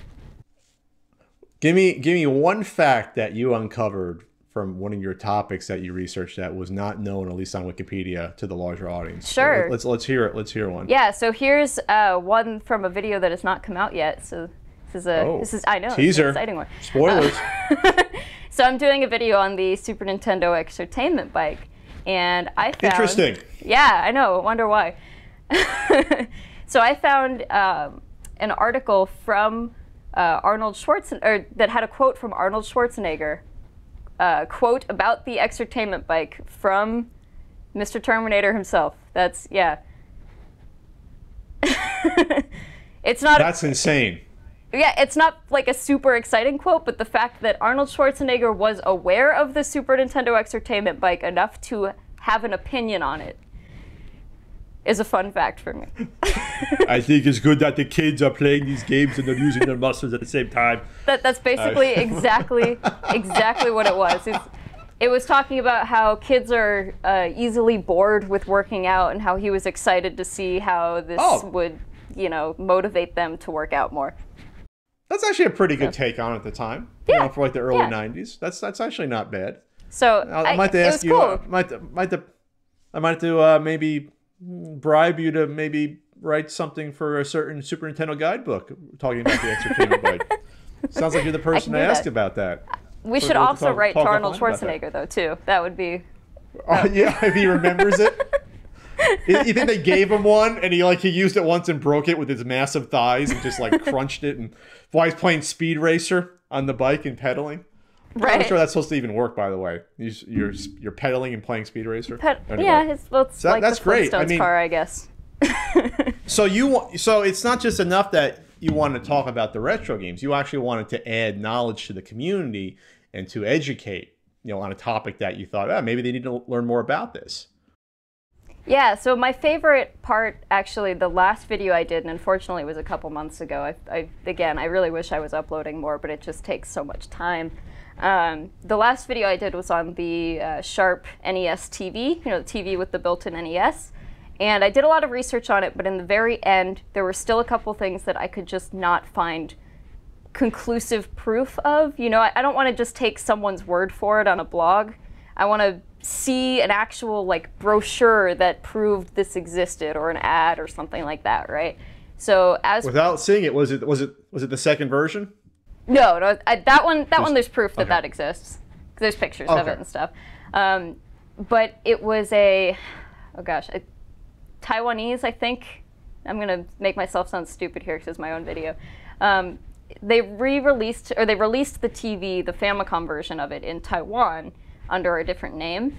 Give me one fact that you uncovered from one of your topics that you researched that was not known, at least on Wikipedia, to the larger audience. Sure. Let's hear it. Let's hear one. Yeah. So here's one from a video that has not come out yet. So this is I know, teaser. it's an exciting one. Spoilers. So I'm doing a video on the Super Nintendo Entertainment Bike, and I found Interesting. Yeah, I know. I wonder why. So I found an article from Arnold Schwarzenegger that had a quote from Arnold Schwarzenegger. Quote about the Exertainment Bike from Mr. Terminator himself. That's, yeah. It's not. That's insane. Yeah, it's not like a super exciting quote, but the fact that Arnold Schwarzenegger was aware of the Super Nintendo Exertainment Bike enough to have an opinion on it is a fun fact for me. I think it's good that the kids are playing these games and they're using their muscles at the same time. That's basically exactly what it was. It was talking about how kids are easily bored with working out and how he was excited to see how this would, you know, motivate them to work out more. That's actually a pretty good take on it at the time. Yeah. You know, for like the early 90s. That's actually not bad. So I might ask you. Cool. I might do maybe bribe you to maybe write something for a certain Super Nintendo guidebook talking about the Exertainment Bike. Sounds like you're the person to ask about that. We should also write to Arnold Schwarzenegger though too. That would be. Yeah, if he remembers it. You think they gave him one and he used it once and broke it with his massive thighs and just like crunched it, and while he's playing Speed Racer on the bike and pedaling. Right. I'm not sure that's supposed to even work, by the way. You're pedaling and playing Speed Racer. Anyway. Yeah, it's like that's the great. Flintstones car, I guess. So it's not just enough that you want to talk about the retro games. You actually wanted to add knowledge to the community and to educate, you know, on a topic that you thought, maybe they need to learn more about this. Yeah, so my favorite part, actually, the last video I did, and unfortunately it was a couple months ago. Again, I really wish I was uploading more, but it just takes so much time. The last video I did was on the Sharp NES TV, you know, the TV with the built-in NES. And I did a lot of research on it, but in the very end, there were still a couple things that I could just not find conclusive proof of. You know, I don't want to just take someone's word for it on a blog. I want to see an actual like brochure that proved this existed, or an ad or something like that, right? So without seeing it, was it the second version? No, that one there's proof that that exists. There's pictures of it and stuff. But it was a Taiwanese, I think. I'm gonna make myself sound stupid here because it's my own video. They released the TV, the Famicom version of it, in Taiwan under a different name.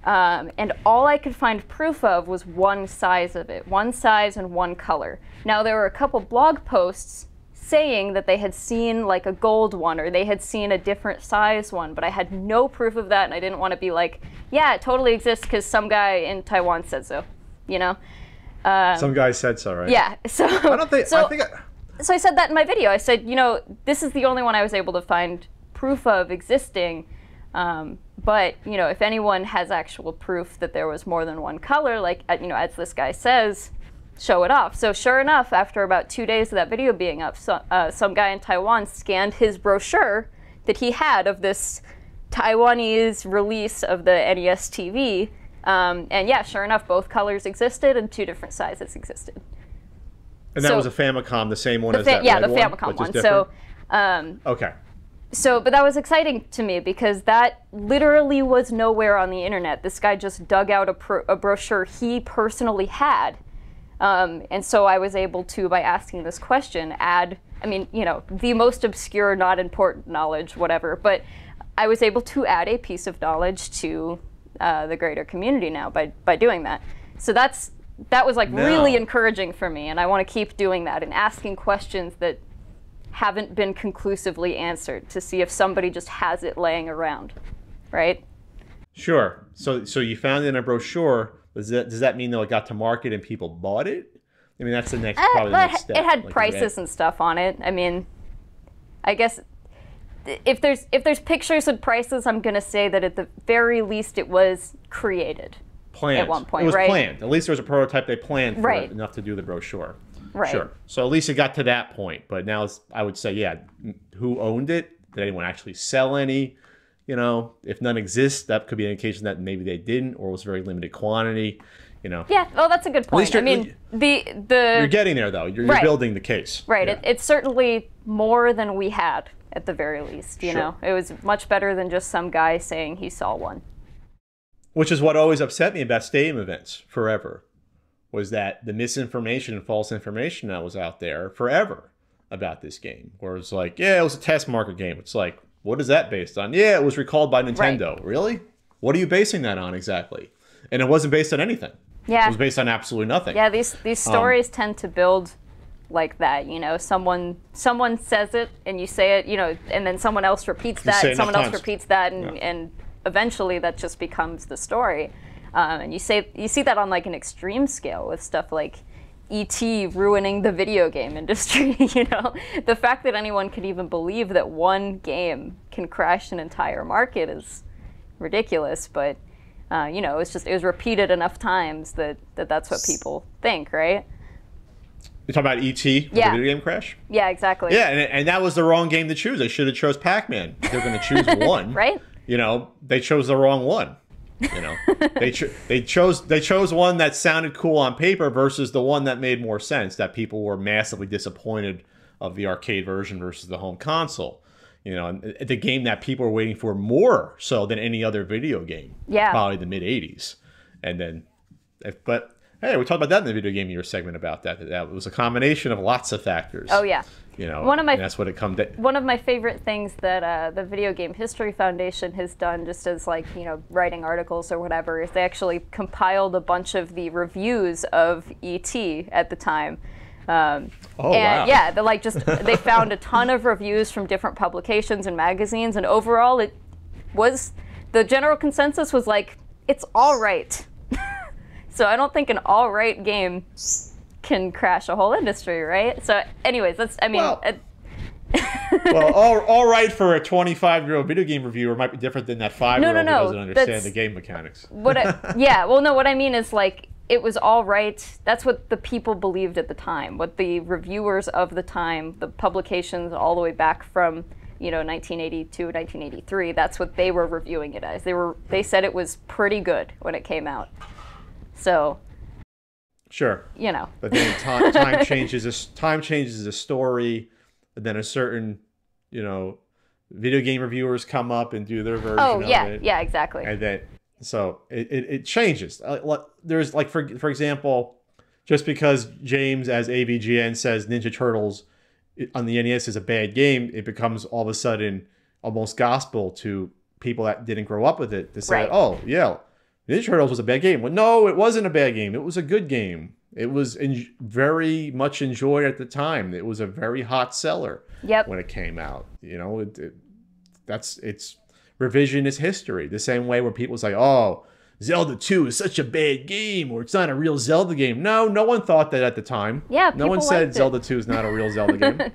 And all I could find proof of was one size of it, one size and one color. Now there were a couple blog posts saying that they had seen like a gold one, or they had seen a different size one, but I had no proof of that, and I didn't want to be like, yeah, it totally exists because some guy in Taiwan said so, you know? Some guy said so, right? Yeah, so So I said that in my video. I said, you know, this is the only one I was able to find proof of existing, but, you know, if anyone has actual proof that there was more than one color, like, you know, as this guy says, show it off. So sure enough, after about 2 days of that video being up, some guy in Taiwan scanned his brochure that he had of this Taiwanese release of the NES TV. And yeah, sure enough, both colors existed and two different sizes existed. And that was a Famicom, the same one as that yeah, red the Famicom one. So, okay. So, but that was exciting to me because that literally was nowhere on the internet. This guy just dug out a brochure he personally had. And so I was able to, by asking this question, add, I mean, you know, the most obscure, not important knowledge, whatever, but I was able to add a piece of knowledge to the greater community now by doing that. So that was like really encouraging for me, and I want to keep doing that and asking questions that haven't been conclusively answered to see if somebody just has it laying around. right? Sure. So you found it in a brochure. Does that mean though it got to market and people bought it? I mean, that's the next probably the next step. It had like, prices and stuff on it. I mean, I guess if there's pictures and prices, I'm gonna say that at the very least it was created. Planned. At one point, it was right? planned. At least there was a prototype they planned for Right. enough to do the brochure. Right. Sure. So at least it got to that point. But now I would say, yeah, who owned it? Did anyone actually sell any? You know, if none exist, that could be an indication that maybe they didn't, or it was very limited quantity. You know. Yeah. Oh, that's a good point. I mean, you're getting there though. You're right. building the case. Right. Yeah. It's certainly more than we had at the very least. You know, it was much better than just some guy saying he saw one. Which is what always upset me about stadium events forever, was that the misinformation and false information that was out there forever about this game. Where it's like, yeah, it was a test market game. It's like, what is that based on? Yeah, it was recalled by Nintendo. Right. Really? What are you basing that on exactly? And it wasn't based on anything. Yeah. It was based on absolutely nothing. Yeah, these stories tend to build like that, you know. Someone says it and you say it, you know, and then someone else repeats that, and someone else repeats that, and eventually that just becomes the story. And you see that on like an extreme scale with stuff like E.T. ruining the video game industry. You know, the fact that anyone could even believe that one game can crash an entire market is ridiculous. But you know, it was repeated enough times that's what people think, right? You talking about E.T. Yeah. The video game crash? Yeah, exactly. Yeah, and that was the wrong game to choose. They should have chose Pac-Man. They're going to choose one, right? You know, they chose the wrong one. You know, they chose one that sounded cool on paper versus the one that made more sense. That people were massively disappointed of the arcade version versus the home console. You know, and the game that people were waiting for more so than any other video game. Yeah, probably the mid '80s, and then, but hey, we talked about that in the video game year segment about that. That was a combination of lots of factors. Oh yeah. You know, and that's what it comes to. One of my favorite things that the Video Game History Foundation has done, just as like, you know, writing articles or whatever, is they actually compiled a bunch of the reviews of E.T. at the time. Wow. Yeah, they found a ton of reviews from different publications and magazines, and overall the general consensus was like, it's all right. So I don't think an all right game can crash a whole industry, right? So anyways, well, all right for a 25-year-old video game reviewer might be different than that 5-year-old who doesn't understand the game mechanics. What I mean is, like, it was all right. That's what the people believed at the time. What the reviewers of the time, the publications all the way back from, you know, 1982, 1983, that's what they were reviewing it as. They said it was pretty good when it came out. So, sure, you know, but then time changes the story, and then a certain, you know, video game reviewers come up and do their version of it. Yeah, exactly. And then so it changes. There's like for example, just because James as AVGN says Ninja Turtles on the NES is a bad game, it becomes all of a sudden almost gospel to people that didn't grow up with it to say, right. Oh yeah, Ninja Turtles was a bad game. Well, no, it wasn't a bad game. It was a good game. It was very much enjoyed at the time. It was a very hot seller when it came out. You know, it's revisionist history. The same way where people say, "Oh, Zelda 2 is such a bad game," or "It's not a real Zelda game." No one thought that at the time. Yeah, no one said Zelda 2 is not a real Zelda game.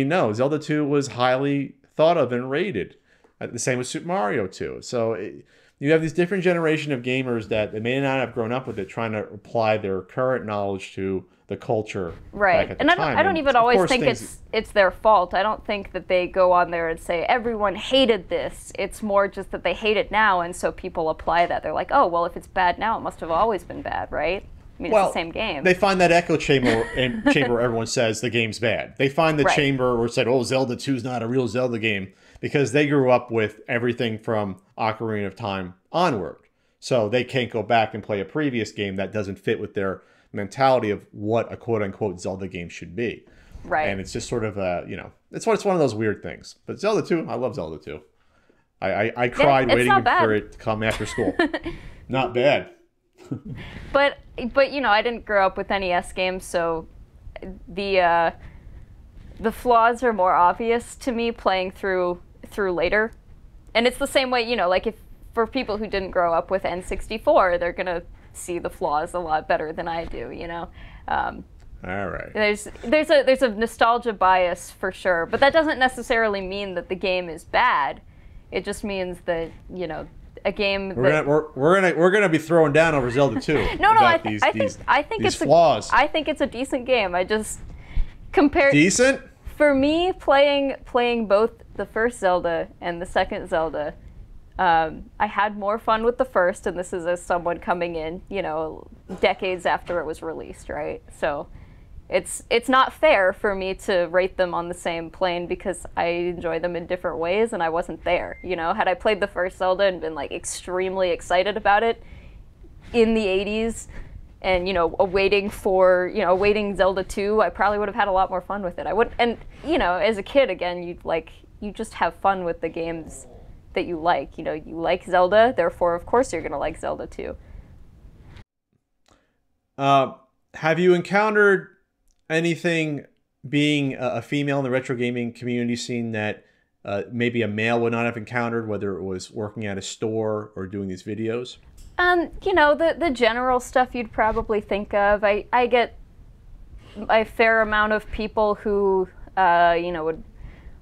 No, Zelda 2 was highly thought of and rated. The same with Super Mario 2. So you have this different generation of gamers that they may not have grown up with it, trying to apply their current knowledge to the culture. Right. Back at the time. I don't even always think it's their fault. I don't think that they go on there and say, everyone hated this. It's more just that they hate it now, and so people apply that. They're like, oh, well, if it's bad now, it must have always been bad, right? I mean, it's the same game. They find that echo chamber where everyone says the game's bad. They find the chamber where it said, oh, Zelda 2 is not a real Zelda game, because they grew up with everything from Ocarina of Time onward. So they can't go back and play a previous game that doesn't fit with their mentality of what a quote-unquote Zelda game should be. Right. And it's just sort of it's one of those weird things. But Zelda 2, I love Zelda 2. I cried waiting for it to come after school. Not bad. But you know, I didn't grow up with NES games, so the flaws are more obvious to me playing through later. And it's the same way, you know, like if for people who didn't grow up with N64, they're gonna see the flaws a lot better than I do, you know. All right. There's a nostalgia bias for sure, but that doesn't necessarily mean that the game is bad. It just means that, you know, a game we're gonna be throwing down over Zelda 2. No, I think it's flaws. I think it's a decent game. I just compare decent. For me, playing both the first Zelda and the second Zelda, I had more fun with the first, and this is as someone coming in, you know, decades after it was released, right? So it's not fair for me to rate them on the same plane because I enjoy them in different ways, and I wasn't there. You know, had I played the first Zelda and been like extremely excited about it in the 80s, and, you know, awaiting Zelda 2, I probably would have had a lot more fun with it. I would, and, you know, as a kid, again, you just have fun with the games that you like. You know, you like Zelda, therefore, of course, you're gonna like Zelda 2. Have you encountered anything being a female in the retro gaming community scene that maybe a male would not have encountered, whether it was working at a store or doing these videos? You know, the general stuff you'd probably think of. I get a fair amount of people who, you know, would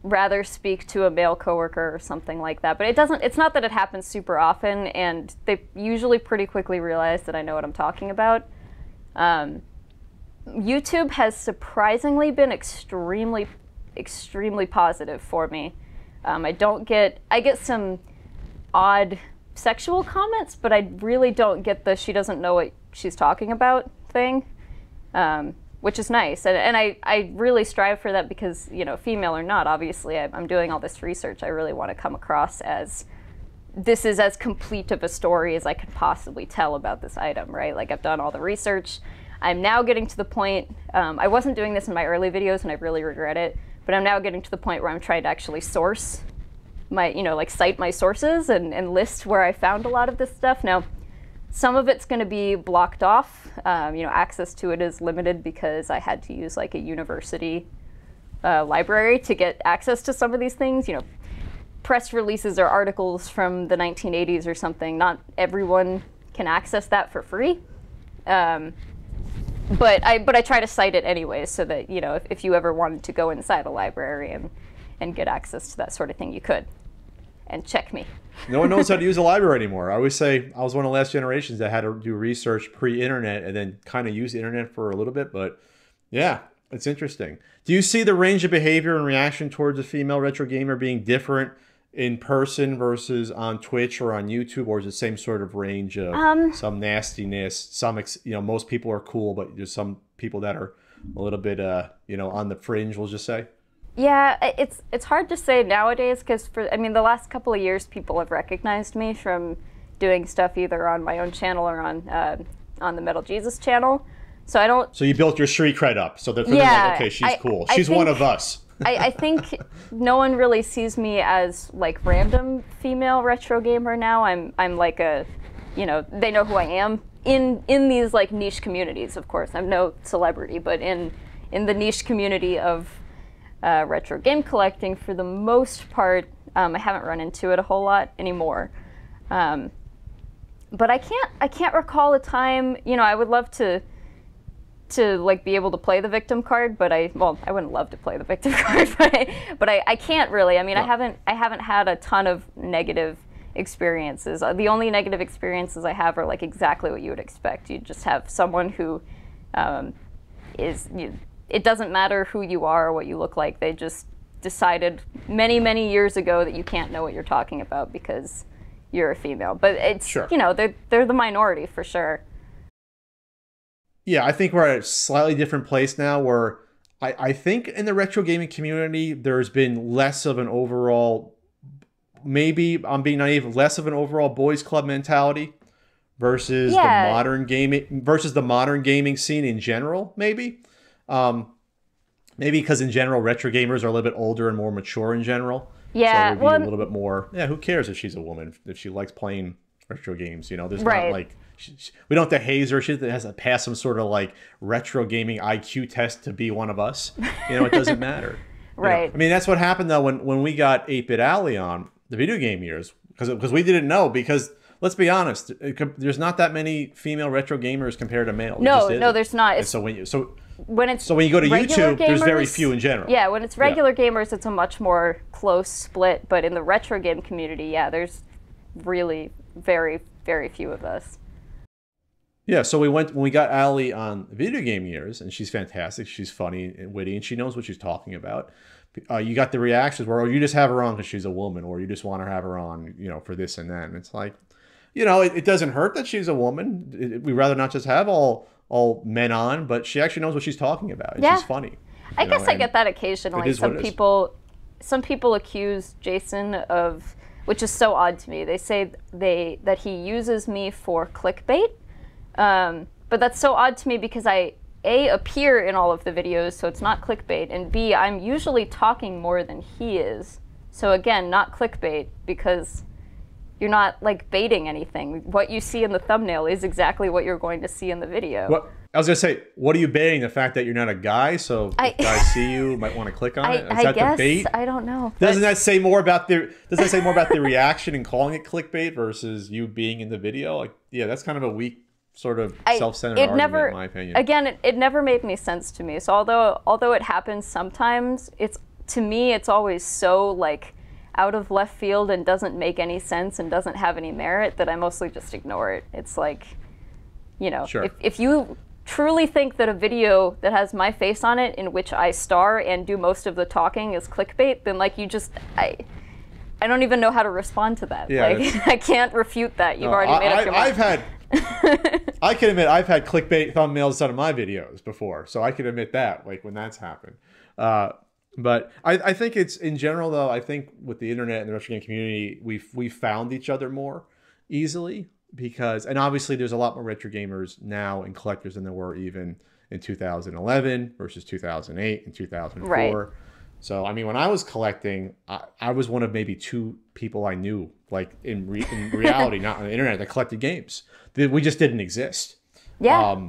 rather speak to a male coworker or something like that. But it's not that it happens super often, and they usually pretty quickly realize that I know what I'm talking about. YouTube has surprisingly been extremely positive for me. I get some odd sexual comments, but I really don't get the she doesn't know what she's talking about thing, which is nice. And I really strive for that because, you know, female or not, obviously I'm doing all this research. I really want to come across as this is as complete of a story as I could possibly tell about this item, right? Like, I've done all the research. I'm now getting to the point, I wasn't doing this in my early videos and I really regret it, but I'm now getting to the point where I'm trying to actually source my, you know, like cite my sources and list where I found a lot of this stuff. Now, some of it's going to be blocked off. You know, access to it is limited because I had to use like a university library to get access to some of these things. You know, press releases or articles from the 1980s or something. Not everyone can access that for free. But I try to cite it anyways so that, you know, if you ever wanted to go inside a library and get access to that sort of thing, you could. And check me. No one knows how to use a library anymore. I always say I was one of the last generations that had to do research pre-internet and then kind of use the internet for a little bit. But yeah, it's interesting. Do you see the range of behavior and reaction towards a female retro gamer being different in person versus on Twitch or on YouTube, or is it the same sort of range of some nastiness? Some, you know, most people are cool, but there's some people that are a little bit, you know, on the fringe, we'll just say. Yeah, it's hard to say nowadays because I mean, the last couple of years, people have recognized me from doing stuff either on my own channel or on the Metal Jesus channel. So I don't. So you built your street cred up, so that they're like, okay, she's cool. She's one of us. I think no one really sees me as like random female retro gamer now. I'm like a, you know, they know who I am in these like niche communities. Of course, I'm no celebrity, but in the niche community of retro game collecting, for the most part, I haven't run into it a whole lot anymore. But I can't recall a time. You know, I would love to like be able to play the victim card, but I wouldn't love to play the victim card, but I can't really. I mean, no. I haven't had a ton of negative experiences. The only negative experiences I have are like exactly what you would expect. You just have someone who it doesn't matter who you are or what you look like. They just decided many years ago that you can't know what you're talking about because you're a female. But it's, sure, you know, they're the minority for sure. Yeah, I think we're at a slightly different place now where I think in the retro gaming community, there's been less of an overall, maybe I'm being naive, less of an overall boys club mentality versus the modern gaming scene in general, maybe. Maybe because in general, retro gamers are a little bit older and more mature in general. Yeah, so it would be a little bit more, yeah, who cares if she's a woman, if she likes playing retro games, you know, there's not like, we don't have to haze her. She has to pass some sort of like retro gaming IQ test to be one of us. You know, it doesn't matter. Right. You know? I mean, that's what happened though when we got 8-Bit Alley on. the video game years because we didn't know because let's be honest, there's not that many female retro gamers compared to male. No, there's not. And so when you when you go to YouTube, gamers, there's very few in general. Yeah, when it's regular gamers, it's a much more close split. But in the retro game community, yeah, there's really very, very few of us. Yeah, so when we got Allie on Video Game Years, and she's fantastic. She's funny and witty, and she knows what she's talking about. You got the reactions where, oh, you just have her on because she's a woman, or you just want to have her on, for this and that. And it's like, it doesn't hurt that she's a woman. We'd rather not just have all men on, but she actually knows what she's talking about. And she's funny. I guess I get that occasionally. Some people accuse Jason of, which is so odd to me. They say that he uses me for clickbait. But that's so odd to me because I appear in all of the videos, so it's not clickbait, and B, I'm usually talking more than he is. So again, not clickbait because you're not like baiting anything. What you see in the thumbnail is exactly what you're going to see in the video. What I was gonna say, what are you baiting? The fact that you're not a guy, so if guys see you, might want to click on it. Is that the bait? I don't know. Doesn't that say more about the reaction and calling it clickbait versus you being in the video? Like, yeah, that's kind of a weak sort of self-centered argument, in my opinion. Again, it never made any sense to me. So although it happens sometimes, to me it's always so like out of left field and doesn't make any sense and doesn't have any merit that I mostly just ignore it. It's like, sure. if you truly think that a video that has my face on it in which I star and do most of the talking is clickbait, then like I don't even know how to respond to that. Yeah, like I can't refute that. You've already made up your mind. I can admit I've had clickbait thumbnails done in my videos before, so I can admit that, like when that's happened. But I think it's in general though. I think with the internet and the retro game community, we found each other more easily because, and obviously there's a lot more retro gamers now and collectors than there were even in 2011 versus 2008 and 2004. Right. So, I mean, when I was collecting, I was one of maybe 2 people I knew, like in reality, not on the internet, that collected games. We just didn't exist. Yeah.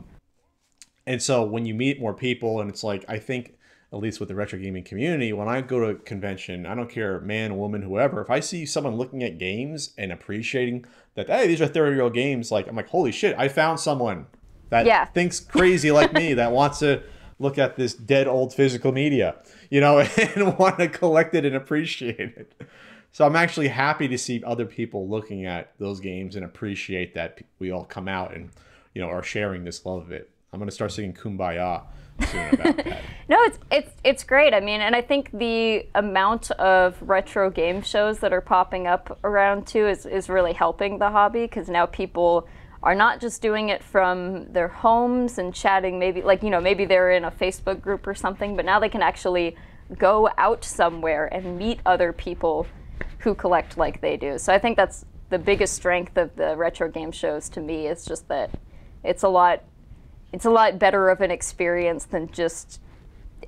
And so when you meet more people, and it's like, I think, at least with the retro gaming community, when I go to a convention, I don't care, man, woman, whoever, if I see someone looking at games and appreciating that, hey, these are 30-year-old games, like, I'm like, holy shit, I found someone that thinks crazy like me, that wants to look at this dead old physical media, and want to collect it and appreciate it. So I'm actually happy to see other people looking at those games and appreciate that we all come out and, are sharing this love of it. I'm going to start singing Kumbaya soon about that. No, it's great. I mean, and I think the amount of retro game shows that are popping up around too is really helping the hobby because now people are not just doing it from their homes and chatting, maybe maybe they're in a Facebook group or something, but now they can actually go out somewhere and meet other people who collect like they do. So I think that's the biggest strength of the retro game shows to me, is just that it's a lot better of an experience than just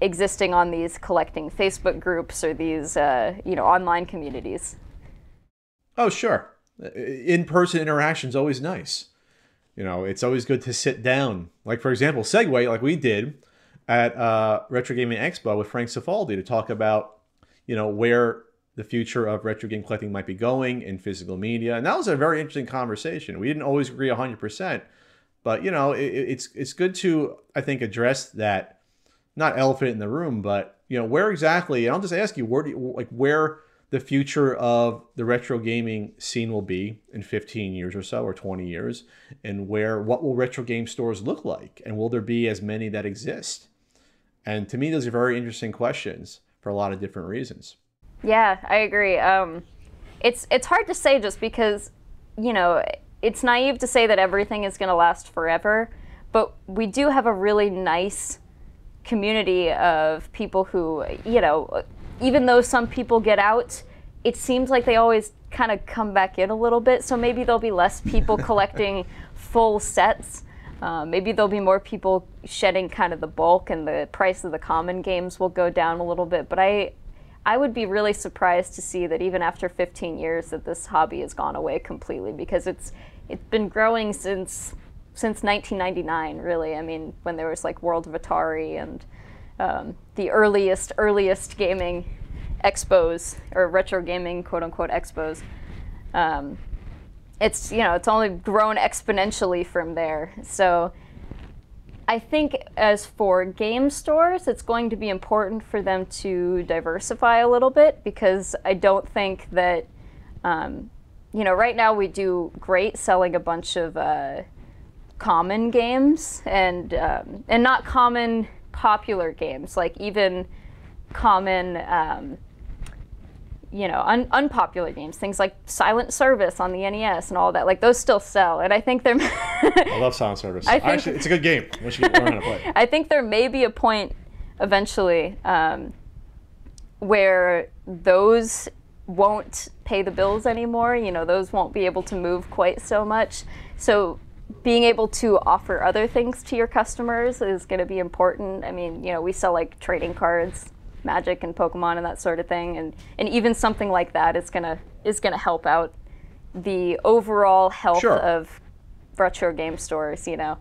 existing on these collecting Facebook groups or these online communities. Oh, sure. In-person interaction is always nice. It's always good to sit down. Like, for example, Segue, like we did at Retro Gaming Expo with Frank Cifaldi to talk about, where the future of retro game collecting might be going in physical media. And that was a very interesting conversation. We didn't always agree 100%, but, it's good to, I think, address that, not elephant in the room, but, where exactly, and I'll just ask you, where the future of the retro gaming scene will be in 15 years or so, or 20 years, and what will retro game stores look like? And will there be as many that exist? And to me, those are very interesting questions for a lot of different reasons. Yeah, I agree. It's hard to say just because, it's naive to say that everything is going to last forever, but we do have a really nice community of people who, even though some people get out, it seems like they always kind of come back in a little bit. So maybe there'll be less people collecting full sets. Maybe there'll be more people shedding kind of the bulk, and the price of the common games will go down a little bit. But I would be really surprised to see that even after 15 years that this hobby has gone away completely, because it's been growing since 1999, really. I mean, when there was like World of Atari and the earliest gaming expos or retro gaming quote unquote expos. It's, you know, it's only grown exponentially from there. So I think as for game stores, it's going to be important for them to diversify a little bit, because I don't think that, you know, right now we do great selling a bunch of common games and not common popular games, like even common, you know, unpopular games, things like Silent Service on the NES and all that. Like those still sell, and I think they're. I love Silent Service. Actually, it's a good game once you learn how to play. I think there may be a point eventually where those won't pay the bills anymore. You know, those won't be able to move quite so much. So being able to offer other things to your customers is going to be important. I mean, you know, we sell like trading cards, Magic and Pokemon and that sort of thing, and even something like that is gonna help out the overall health of retro game stores, you know.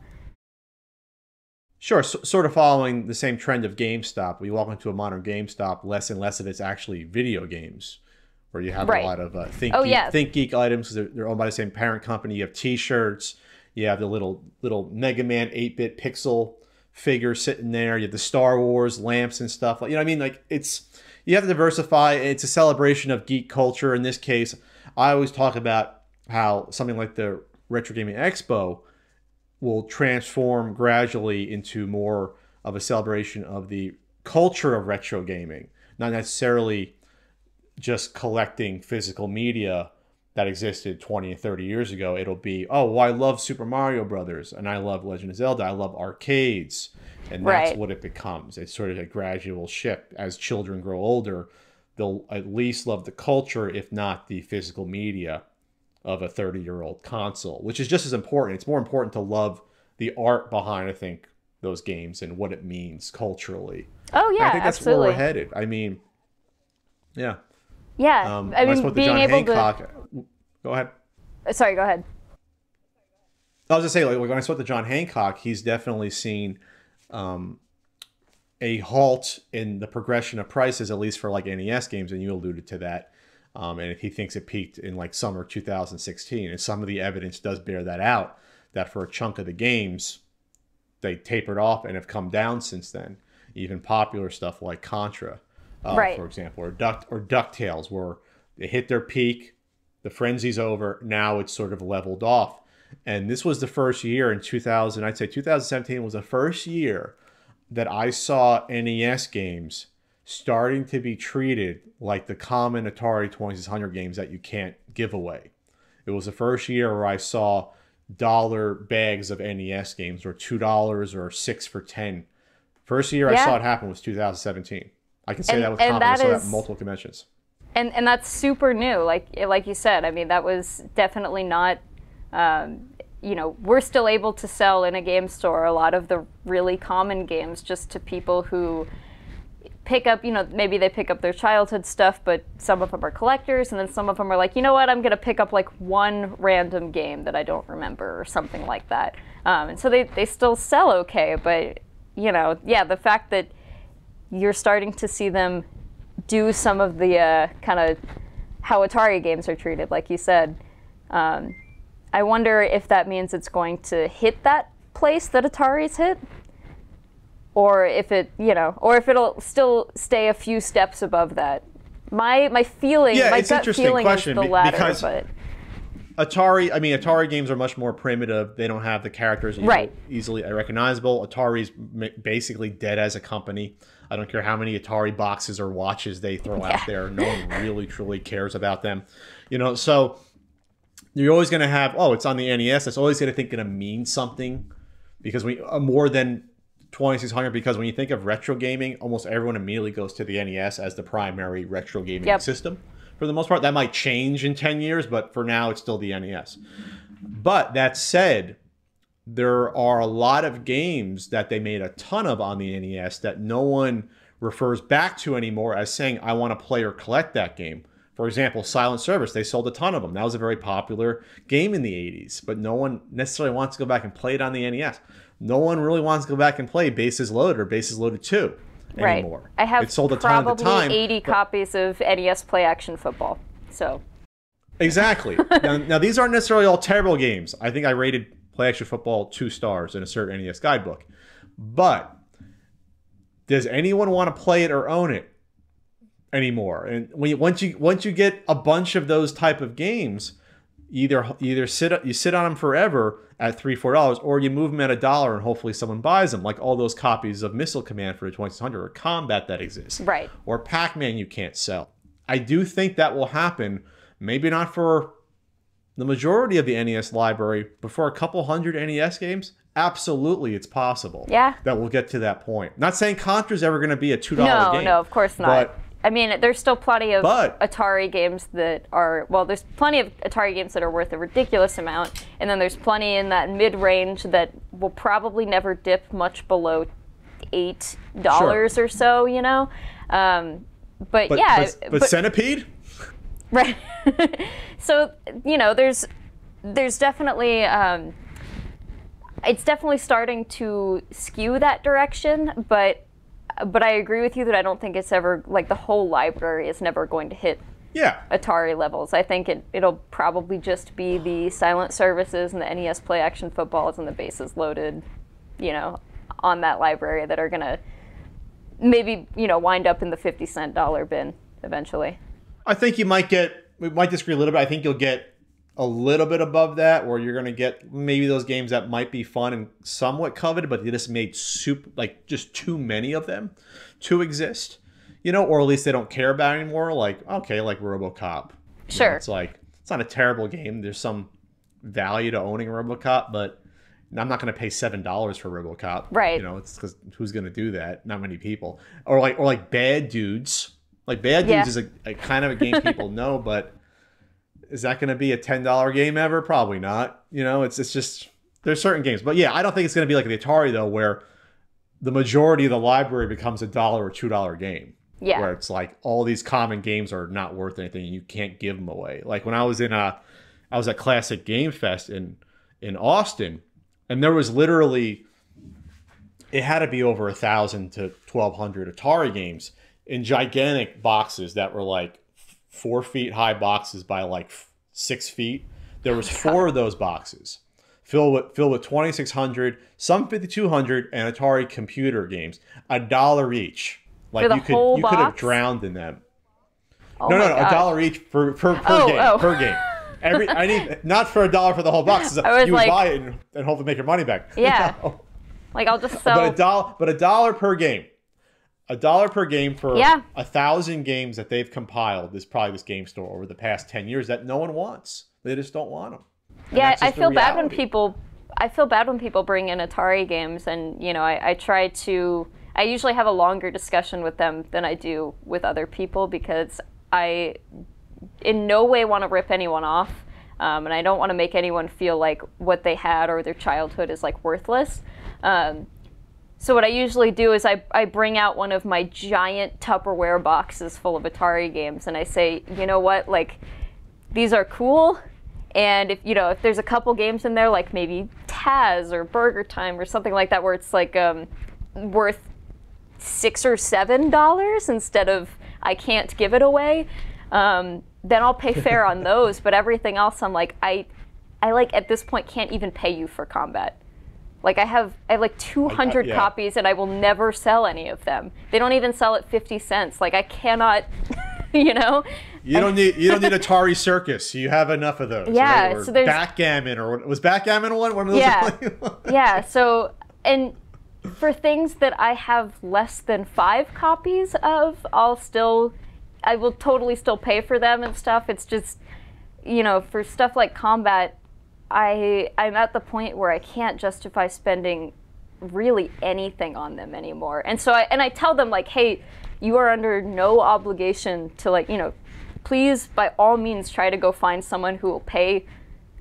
Sure, sort of following the same trend of GameStop. We walk into a modern GameStop, less and less of it's actually video games, where you have a lot of Think Geek items, because they're owned by the same parent company. You have T-shirts, you have the little Mega Man 8-bit pixel figure sitting there. You have the Star Wars lamps and stuff. You know what I mean? Like, you have to diversify. It's a celebration of geek culture. In this case, I always talk about how something like the Retro Gaming Expo will transform gradually into more of a celebration of the culture of retro gaming, not necessarily just collecting physical media that existed 20 and 30 years ago. It'll be, oh, well, I love Super Mario Brothers, and I love Legend of Zelda. I love arcades. And that's what it becomes. It's sort of a gradual shift. As children grow older, they'll at least love the culture, if not the physical media of a 30-year-old console, which is just as important. It's more important to love the art behind, I think, those games and what it means culturally. Oh, yeah, and I think that's where we're headed. I mean, yeah. Yeah, I mean, being able to... Go ahead. Sorry, go ahead. I was going to say, like, when I spoke to John Hancock, he's definitely seen a halt in the progression of prices, at least for like NES games, and you alluded to that. And he thinks it peaked in like summer 2016, and some of the evidence does bear that out, that for a chunk of the games, they tapered off and have come down since then. Even popular stuff like Contra, for example, or DuckTales, where they hit their peak, the frenzy's over, now it's sort of leveled off. And this was the first year in 2000, I'd say 2017 was the first year that I saw NES games starting to be treated like the common Atari 2600 games that you can't give away. It was the first year where I saw dollar bags of NES games, or $2 or 6 for 10. First year I saw it happen was 2017. I can say that with confidence. I saw that at multiple conventions. And that's super new, like you said. I mean, that was definitely not, you know, we're still able to sell in a game store a lot of the really common games just to people who pick up, you know, maybe they pick up their childhood stuff, but some of them are collectors, and then some of them are like, you know what, I'm going to pick up like one random game that I don't remember or something like that. And so they still sell okay, but, you know, yeah, the fact that you're starting to see them do some of the kind of how Atari games are treated, like you said. I wonder if that means it's going to hit that place that Atari's hit, or if it, you know, or if it'll still stay a few steps above that. My feeling, my gut feeling is the latter, because but Atari games are much more primitive. They don't have the characters easily recognizable. Atari's basically dead as a company. I don't care how many Atari boxes or watches they throw out there. No one really, truly cares about them. You know, so you're always going to have, oh, it's on the NES. It's always going to mean something, because we more than 2600, because when you think of retro gaming, almost everyone immediately goes to the NES as the primary retro gaming system. For the most part, that might change in 10 years, but for now, it's still the NES. But that said, there are a lot of games that they made a ton of on the NES that no one refers back to anymore as saying, I want to play or collect that game. For example, Silent Service, they sold a ton of them. That was a very popular game in the 80s, but no one necessarily wants to go back and play it on the NES. No one really wants to go back and play Bases Loaded or Bases Loaded 2. anymore. I have it's sold a ton at the time, 80 copies of NES Play Action Football. So exactly. now these aren't necessarily all terrible games. I think I rated Play Action Football 2 stars in a certain NES guidebook. But does anyone want to play it or own it anymore? And once you get a bunch of those type of games, either sit on them forever at $3-4, or you move them at $1 and hopefully someone buys them, like all those copies of Missile Command for the 2600 or Combat that exists, right? Or Pac-Man you can't sell. I do think that will happen. Maybe not for the majority of the NES library, but for a couple hundred NES games, absolutely, it's possible. Yeah, that we'll get to that point. Not saying Contra's ever going to be a $2 game. No, of course not. But, I mean, there's still plenty of Atari games that are, well, there's plenty of Atari games that are worth a ridiculous amount, and then there's plenty in that mid-range that will probably never dip much below $8 or so, you know? But yeah. But Centipede? Right. So, you know, there's definitely, it's definitely starting to skew that direction, but I agree with you that I don't think it's ever, like, the whole library is never going to hit Atari levels. I think it'll probably just be the silent services and the NES Play Action Footballs and the bases loaded, you know, on that library that are going to maybe, you know, wind up in the 50-cent dollar bin eventually. I think we might disagree a little bit. I think you'll get a little bit above that, or you're going to get maybe those games that might be fun and somewhat coveted, but they just made just too many of them to exist, you know, or at least they don't care about it anymore. Like, okay, like RoboCop. Sure. You know, it's like, it's not a terrible game. There's some value to owning RoboCop, but I'm not going to pay $7 for RoboCop. Right. You know, it's because who's going to do that? Not many people. Or like Bad Dudes. Like Bad Dudes is a kind of a game people know, but is that going to be a $10 game ever? Probably not. You know, it's just, there's certain games. But yeah, I don't think it's going to be like the Atari, though, where the majority of the library becomes a $1 or $2 game. Yeah. Where it's like all these common games are not worth anything and you can't give them away. Like when I was at Classic Game Fest in Austin, and there was literally, it had to be over 1,000 to 1,200 Atari games in gigantic boxes that were like 4 feet high boxes by like 6 feet. There was 4 of those boxes filled with 2,600, some 5,200, and Atari computer games, $1 each. Like you could have drowned in them. Oh no, $1 each per game. I need not for $1 for the whole box. You would buy it and hopefully make your money back. Yeah. Like I'll just sell. But $1 per game. $1 per game for 1,000 games that they've compiled is probably this game store over the past 10 years that no one wants. They just don't want them. And yeah, I feel bad when people bring in Atari games, and you know, I usually have a longer discussion with them than I do with other people because I in no way want to rip anyone off, and I don't want to make anyone feel like what they had or their childhood is like worthless. So what I usually do is I bring out one of my giant Tupperware boxes full of Atari games, and I say, you know what, like, these are cool, and if there's a couple games in there, like maybe Taz or Burger Time or something like that, where it's like worth $6 or $7 instead of I can't give it away, then I'll pay fair on those. But everything else, I'm like, I like at this point can't even pay you for Combat. Like I have like 200 copies, and I will never sell any of them. They don't even sell at 50 cents. Like I cannot, you know. You don't need Atari Circus. You have enough of those. Yeah. Right? Or so there's Backgammon, or was Backgammon one of those? Yeah. So and for things that I have less than 5 copies of, I will totally still pay for them and stuff. It's just, you know, for stuff like Combat, I'm at the point where I can't justify spending really anything on them anymore. And so I tell them, like, hey, you are under no obligation to, like, you know, please by all means try to go find someone who will pay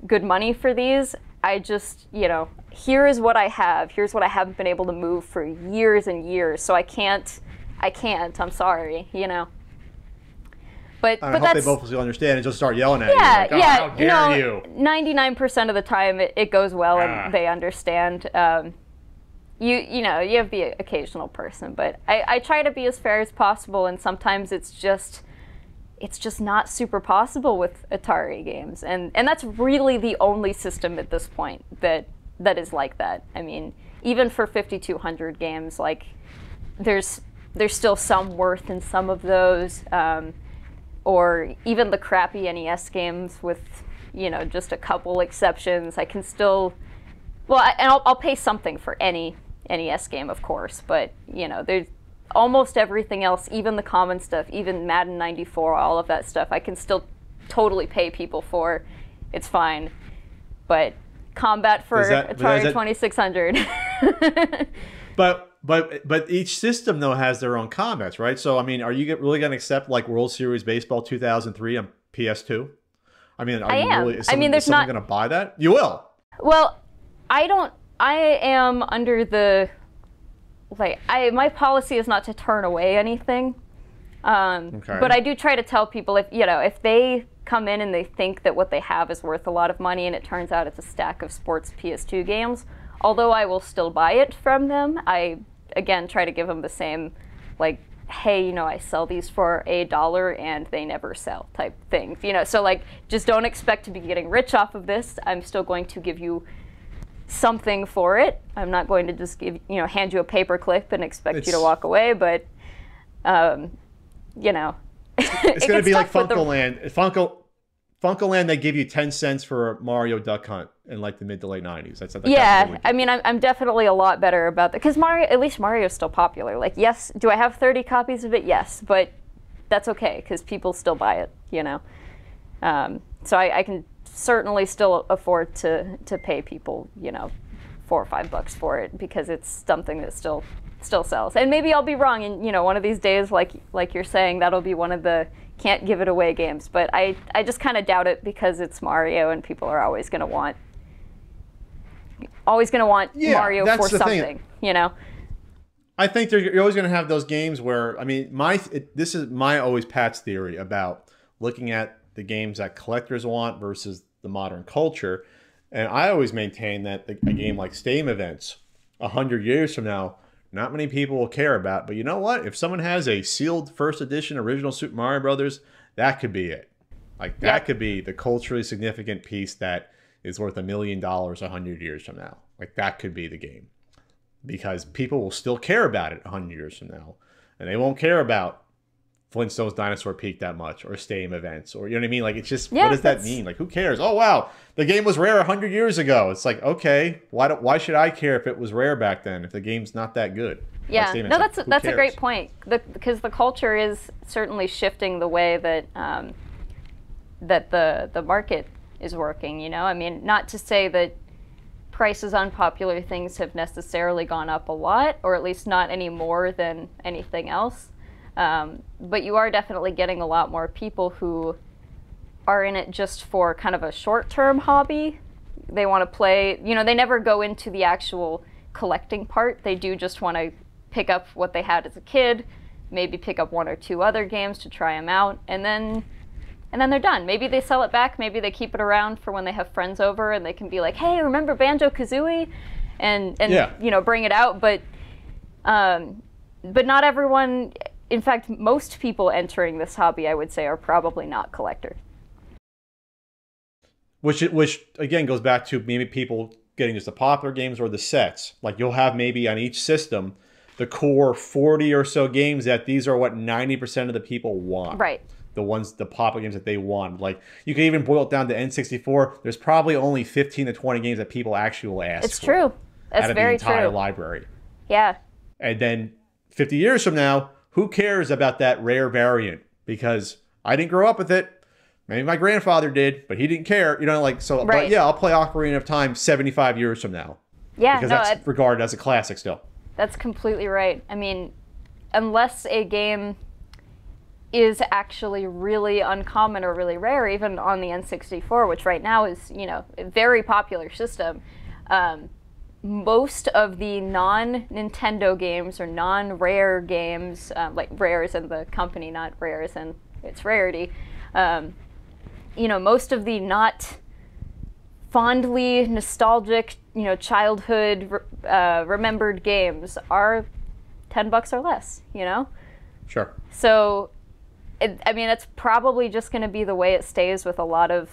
good money for these. I just, you know, here is what I have. Here's what I haven't been able to move for years and years. So I can't, I'm sorry, you know. But I hope they both will understand and just start yelling at you. Like, how dare you? 99% of the time it goes well and they understand. you know, you have the occasional person, but I try to be as fair as possible, and sometimes it's just not super possible with Atari games, and that's really the only system at this point that is like that. I mean, even for 5200 games, like there's still some worth in some of those, or even the crappy NES games with, you know, just a couple exceptions. I can still, well, and I'll pay something for any NES game, of course, but you know, there's almost everything else, even the common stuff, even Madden 94, all of that stuff, I can still totally pay people for. It's fine. But Combat for Atari 2600. But each system though has their own combats, right? So I mean, are you really going to accept like World Series Baseball 2003 on PS2? I mean, I am. Is someone going to buy that? You will. Well, I am under the, like, my policy is not to turn away anything. Okay. But I do try to tell people, if they come in and they think that what they have is worth a lot of money and it turns out it's a stack of sports PS2 games, although I will still buy it from them, I, again, try to give them the same, like, hey, you know, I sell these for $1 and they never sell type thing. You know, so like, just don't expect to be getting rich off of this. I'm still going to give you something for it. I'm not going to just hand you a paper clip and expect you to walk away, but you know, it's going to be like Funkoland. Funkoland, they give you 10 cents for a Mario Duck Hunt in like the mid to late 90s. Yeah, I mean, I'm definitely a lot better about that, because at least Mario's still popular. Like, yes, do I have 30 copies of it? Yes, but that's okay because people still buy it, you know. So I can certainly still afford to pay people, you know, $4 or $5 for it, because it's something that still sells. And maybe I'll be wrong, and you know, one of these days, like you're saying, that'll be one of the can't give it away games. But I just kind of doubt it, because it's Mario and people are always going to want Mario for something, you know. I think you're always going to have those games where, I mean, this is my always Pat's theory about looking at the games that collectors want versus the modern culture. And I always maintain that a game like Steam Events, 100 years from now, not many people will care about. But you know what? If someone has a sealed first edition original Super Mario Brothers, that could be it. Like, that could be the culturally significant piece that is worth $1 million 100 years from now. Like, that could be the game. Because people will still care about it 100 years from now. And they won't care about Flintstones Dinosaur Peak that much, or Steam Events, or, you know what I mean? Like, it's just, what does that mean? Like, who cares? Oh, wow, the game was rare 100 years ago. It's like, okay, why should I care if it was rare back then, if the game's not that good? Yeah, like, no, that's a great point, because the culture is certainly shifting the way that that the market is working, you know? I mean, not to say that prices on popular things have necessarily gone up a lot, or at least not any more than anything else. But you are definitely getting a lot more people who are in it just for kind of a short-term hobby. They want to play, you know, they never go into the actual collecting part. They do just want to pick up what they had as a kid, maybe pick up 1 or 2 other games to try them out, and then they're done. Maybe they sell it back, maybe they keep it around for when they have friends over and they can be like, hey, remember Banjo-Kazooie? And you know, bring it out. But not everyone. In fact, most people entering this hobby, I would say, are probably not collectors. Which again goes back to maybe people getting just the popular games or the sets. Like, you'll have maybe on each system the core 40 or so games that these are what 90% of the people want. Right. The popular games that they want. Like, you can even boil it down to N64. There's probably only 15 to 20 games that people actually will ask for. It's true. That's very true. Out of the entire library. Yeah. And then 50 years from now, who cares about that rare variant? Because I didn't grow up with it. Maybe my grandfather did, but he didn't care. You know, like, so, right. But yeah, I'll play Ocarina of Time 75 years from now. Yeah, because that's regarded as a classic still. That's completely right. I mean, unless a game is actually really uncommon or really rare, even on the N64, which right now is, you know, a very popular system, most of the non-Nintendo games or non-rare games, like rare as in the company, not rare as in its rarity, you know, most of the not fondly nostalgic, childhood remembered games are $10 or less, Sure. So, it's probably just going to be the way it stays with a lot of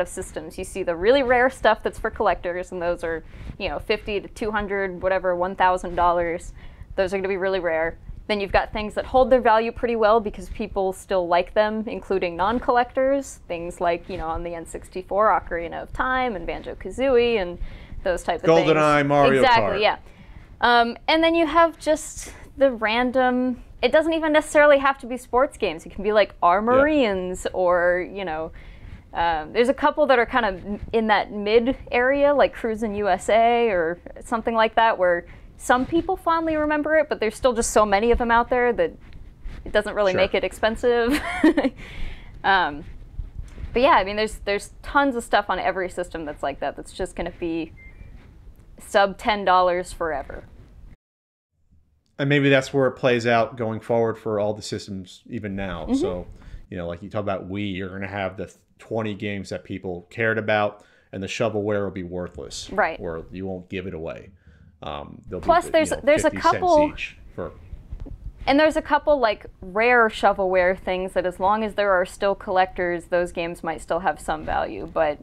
systems. You see the really rare stuff that's for collectors, and those are, $50 to $200, whatever, $1,000. Those are going to be really rare. Then you've got things that hold their value pretty well because people still like them, including non-collectors. Things like, on the N64, Ocarina of Time and Banjo-Kazooie and those type of things. GoldenEye, Mario Kart. Exactly, yeah. And then you have just the random... It doesn't even necessarily have to be sports games. It can be like Our Marines or, there's a couple that are kind of in that mid area, like Cruisin' USA or something like that, where some people fondly remember it, but there's still just so many of them out there that it doesn't really make it expensive. But yeah, there's tons of stuff on every system that's like that. That's just going to be sub $10 forever. And maybe that's where it plays out going forward for all the systems even now. Mm-hmm. So, like you talk about Wii, you're going to have the 20 games that people cared about, and the shovelware will be worthless. Right. Or you won't give it away. Plus, there's a couple... And there's a couple like rare shovelware things that as long as there are still collectors, those games might still have some value. But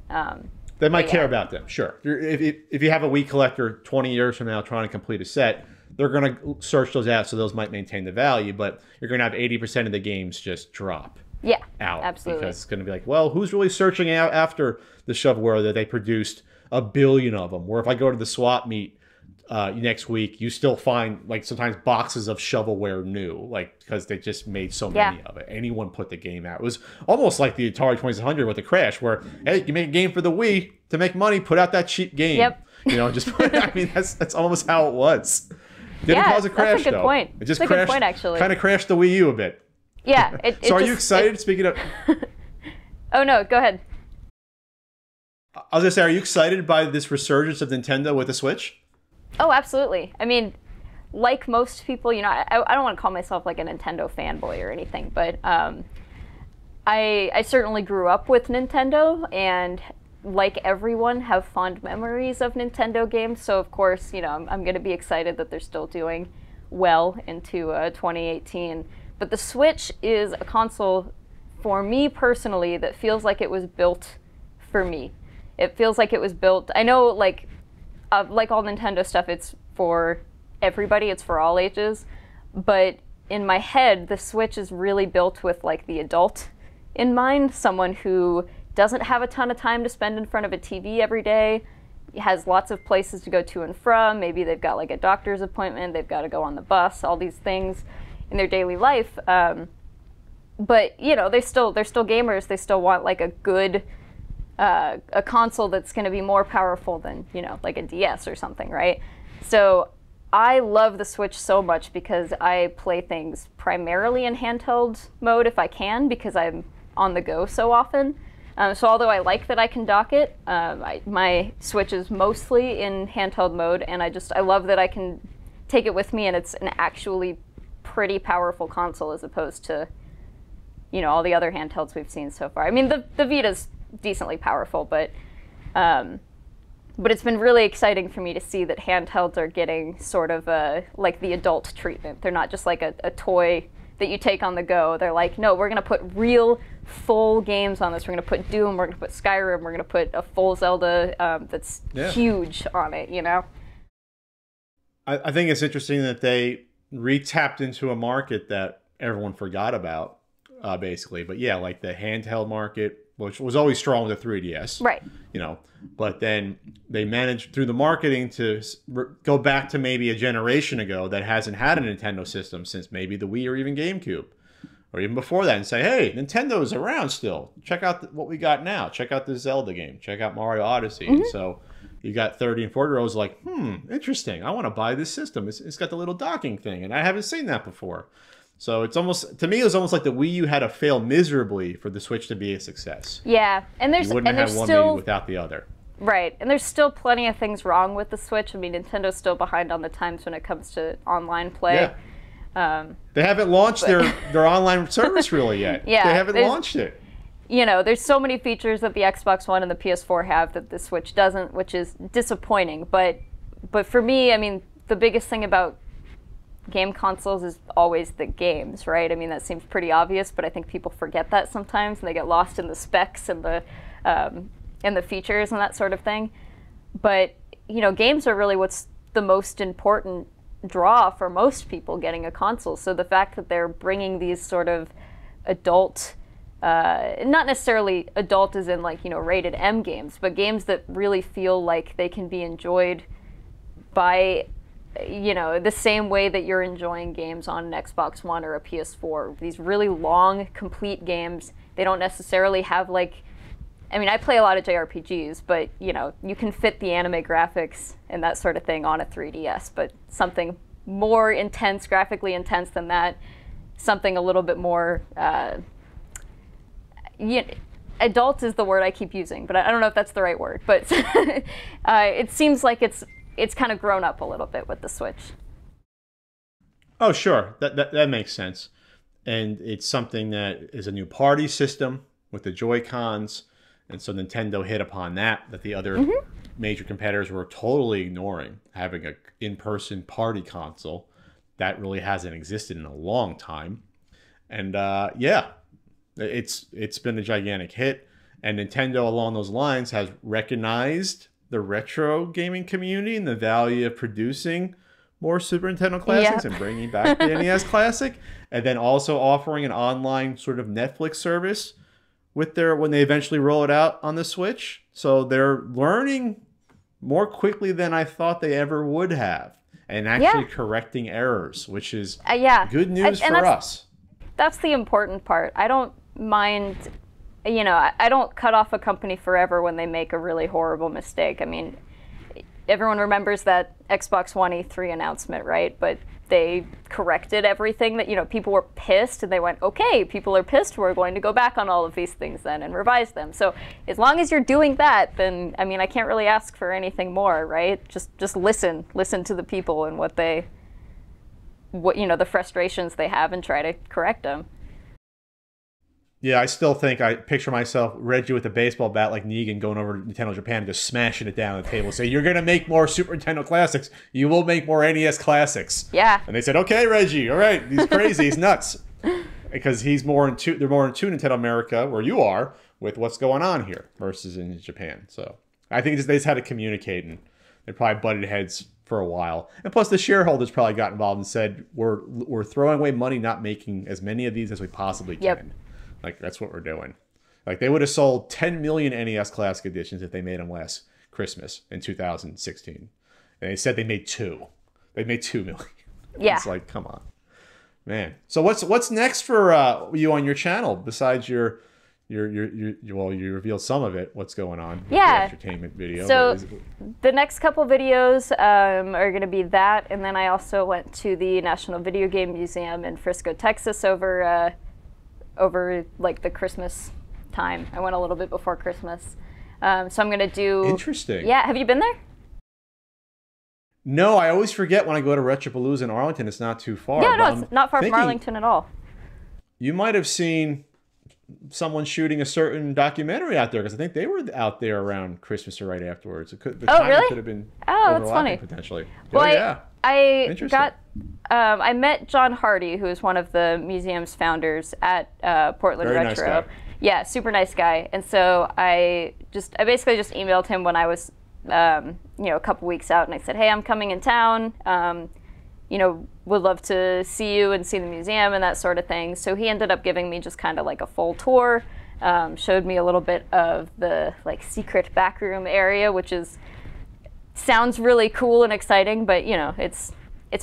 they might care about them, sure. If you have a Wii collector 20 years from now trying to complete a set, they're going to search those out, so those might maintain the value, but you're going to have 80% of the games just drop out. Absolutely. Because it's going to be like, well, who's really searching out after the shovelware that they produced 1 billion of them? Where if I go to the swap meet next week, you still find like sometimes boxes of shovelware new, like because they just made so many of it. Anyone put the game out. It was almost like the Atari 2600 with the Crash, where hey, you make a game for the Wii to make money, put out that cheap game. Yep. That's almost how it was. Didn't cause a crash, that's a good point. It just that's crashed, a good point, actually. Kind of crashed the Wii U a bit. Yeah. So are you excited? Speaking of... Oh, no. Go ahead. I was going to say, are you excited by this resurgence of Nintendo with the Switch? Oh, absolutely. Like most people, I don't want to call myself like a Nintendo fanboy or anything, but I certainly grew up with Nintendo and... like everyone, have fond memories of Nintendo games. So, of course, I'm going to be excited that they're still doing well into 2018. But the Switch is a console, for me personally, that feels like it was built for me. It feels like it was built... I know, like all Nintendo stuff, it's for everybody. It's for all ages. But in my head, the Switch is really built with, like, the adult in mind. Someone who... doesn't have a ton of time to spend in front of a TV every day, has lots of places to go to and from. Maybe they've got like a doctor's appointment, they've got to go on the bus, all these things in their daily life. But they're still gamers. They still want like a good a console that's going to be more powerful than like a DS or something, right? So I love the Switch so much because I play things primarily in handheld mode if I can, because I'm on the go so often. So although I like that I can dock it, my Switch is mostly in handheld mode, and I love that I can take it with me, and it's an actually pretty powerful console as opposed to, all the other handhelds we've seen so far. The Vita's decently powerful, but it's been really exciting for me to see that handhelds are getting sort of like the adult treatment. They're not just like a toy that you take on the go. They're like, no, we're going to put real full games on this. We're going to put Doom, we're going to put Skyrim, we're going to put a full Zelda that's huge on it, I think it's interesting that they re-tapped into a market that everyone forgot about, basically. But yeah, like the handheld market, which was always strong with the 3DS. Right. But then they managed through the marketing to go back to maybe a generation ago that hasn't had a Nintendo system since maybe the Wii or even GameCube. Or even before that, and say, hey, Nintendo's around still. Check out what we got now. Check out the Zelda game. Check out Mario Odyssey. Mm-hmm. And so you got 30 and 40-year-olds like, interesting. I want to buy this system. It's got the little docking thing, and I haven't seen that before. So it's almost, to me, it was almost like the Wii U had to fail miserably for the Switch to be a success. Yeah, and you wouldn't have one maybe without the other. Right, and there's still plenty of things wrong with the Switch. Nintendo's still behind on the times when it comes to online play. Yeah. They haven't launched their online service really yet. Yeah, they haven't launched it. you know, there's so many features that the Xbox One and the PS4 have that the Switch doesn't, which is disappointing. But for me, I mean, the biggest thing about game consoles is always the games, right? I mean, that seems pretty obvious, but I think people forget that sometimes, and they get lost in the specs and the features and that sort of thing. But, you know, games are really what's the most important draw for most people getting a console. So the fact that they're bringing these sort of adult, not necessarily adult as in like, you know, rated M games, but games that really feel like they can be enjoyed by, you know, the same way that you're enjoying games on an Xbox One or a PS4. These really long, complete games. They don't necessarily have like, I mean, I play a lot of JRPGs, but, you know, you can fit the anime graphics and that sort of thing on a 3DS, but something more intense, graphically intense than that, something a little bit more, adult is the word I keep using, but I don't know if that's the right word, but it seems like it's kind of grown up a little bit with the Switch. Oh, sure. That makes sense. And it's something that is a new party system with the Joy-Cons. And so Nintendo hit upon that the other major competitors were totally ignoring, having an in-person party console. That really hasn't existed in a long time. And yeah, it's been a gigantic hit. And Nintendo, along those lines, has recognized the retro gaming community and the value of producing more Super Nintendo classics and bringing back the NES Classic. And then also offering an online sort of Netflix service with when they eventually roll it out on the Switch. So they're learning more quickly than I thought they ever would have, and actually correcting errors, which is good news for us. That's the important part. I don't mind, you know, I don't cut off a company forever when they make a really horrible mistake. I mean, everyone remembers that Xbox One E3 announcement, right? But they corrected everything that, you know, people were pissed, and they went, okay, people are pissed, we're going to go back on all of these things then and revise them. So as long as you're doing that, then, I mean, I can't really ask for anything more, right? Just listen to the people and what you know, the frustrations they have, and try to correct them. Yeah, I still think I picture myself, Reggie with a baseball bat like Negan, going over to Nintendo Japan and just smashing it down on the table. Say, you're going to make more Super Nintendo Classics. You will make more NES Classics. Yeah. And they said, okay, Reggie, all right. He's crazy. He's nuts. Because they're more in tune Nintendo America, where you are, with what's going on here versus in Japan. So I think they just had to communicate, and they probably butted heads for a while. And plus the shareholders probably got involved and said, we're throwing away money not making as many of these as we possibly can. Yep. Like, that's what we're doing. Like, they would have sold 10 million NES Classic editions if they made them last Christmas in 2016. And they said they made 2. They made 2 million. Yeah. It's like, come on. Man. So what's next for you on your channel besides your well, you revealed some of it, what's going on with the entertainment video. So the next couple videos are going to be that, and then I also went to the National Videogame Museum in Frisco, Texas over like the Christmas time. I went a little bit before Christmas. So I'm going to do... Interesting. Yeah, have you been there? No, I always forget when I go to Retropalooza in Arlington, it's not too far. Yeah, no, it's not far from Arlington at all. You might have seen someone shooting a certain documentary out there, because I think they were out there around Christmas or right afterwards. The timing could have been that's funny. Potentially. Well, yeah. I met John Hardy, who is one of the museum's founders at Portland Very Retro. Nice guy. Yeah, super nice guy. And so I basically just emailed him when I was a couple weeks out, and I said, hey, I'm coming in town. Would love to see you and see the museum and that sort of thing. So he ended up giving me just kind of like a full tour, showed me a little bit of the like secret backroom area, which sounds really cool and exciting, but you know, it's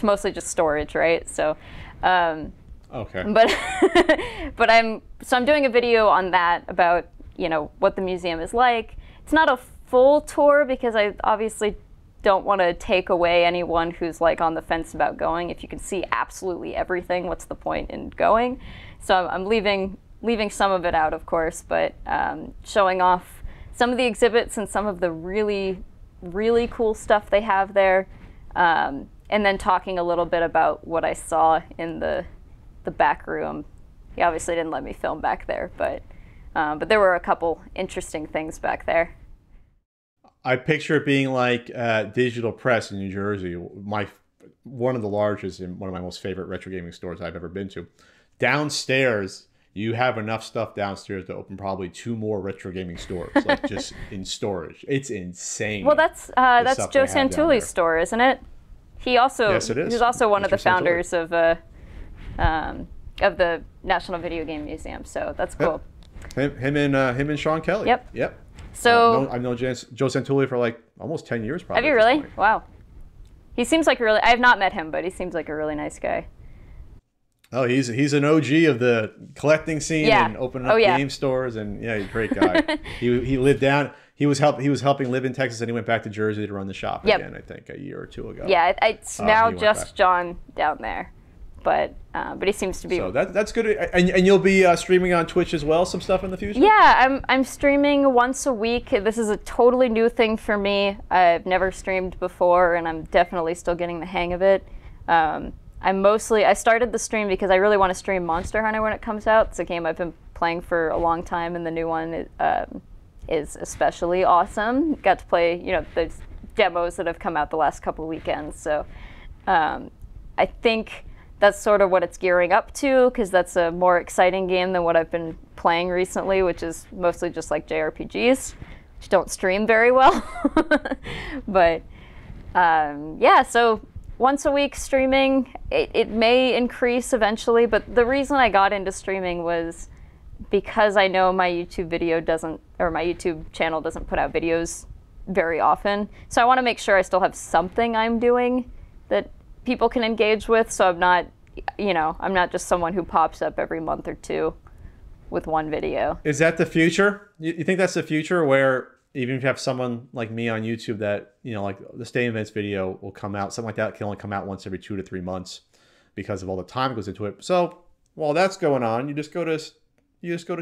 mostly just storage, right? So, okay. But I'm doing a video on that about, you know, what the museum is like. It's not a full tour because I obviously don't want to take away anyone who's like on the fence about going. If you can see absolutely everything, what's the point in going? So I'm leaving some of it out, of course, but showing off some of the exhibits and some of the really, really cool stuff they have there, and then talking a little bit about what I saw in the back room. He obviously didn't let me film back there, but But there were a couple interesting things back there. I picture it being like Digital Press in New Jersey, one of the largest and one of my most favorite retro gaming stores I've ever been to. Downstairs, you have enough stuff downstairs to open probably 2 more retro gaming stores, like just in storage. It's insane. Well, that's Joe Santuli's store, isn't it? He also yes, it is. He's also one Mr. of the founders Santulli. of the National Video Game Museum. So that's cool. Him and Sean Kelly. Yep. So I've known Joe Santulli for like almost 10 years, probably. Have you really? Wow. He seems like I have not met him, but he seems like a really nice guy. Oh, he's an OG of the collecting scene and opening up game stores, and he's a great guy. he lived down. He was helping live in Texas, and he went back to Jersey to run the shop again. I think a year or 2 ago. Yeah, it's now just John down there, but he seems to be. So that's good. And you'll be streaming on Twitch as well, some stuff in the future. Yeah, I'm streaming once a week. This is a totally new thing for me. I've never streamed before, and I'm definitely still getting the hang of it. I started the stream because I really want to stream Monster Hunter when it comes out. It's a game I've been playing for a long time, and the new one is especially awesome. Got to play, the demos that have come out the last couple of weekends. So I think that's sort of what it's gearing up to, because that's a more exciting game than what I've been playing recently, which is mostly just like JRPGs, which don't stream very well. But so once a week streaming, it may increase eventually, but the reason I got into streaming was because I know my YouTube channel doesn't put out videos very often. So I want to make sure I still have something I'm doing that people can engage with, so I'm not just someone who pops up every month or 2 with one video. Is that the future? You think that's the future, where even if you have someone like me on YouTube that, like the Stay Events video will come out, something like that can only come out once every 2 to 3 months because of all the time that goes into it. So while that's going on, you just go to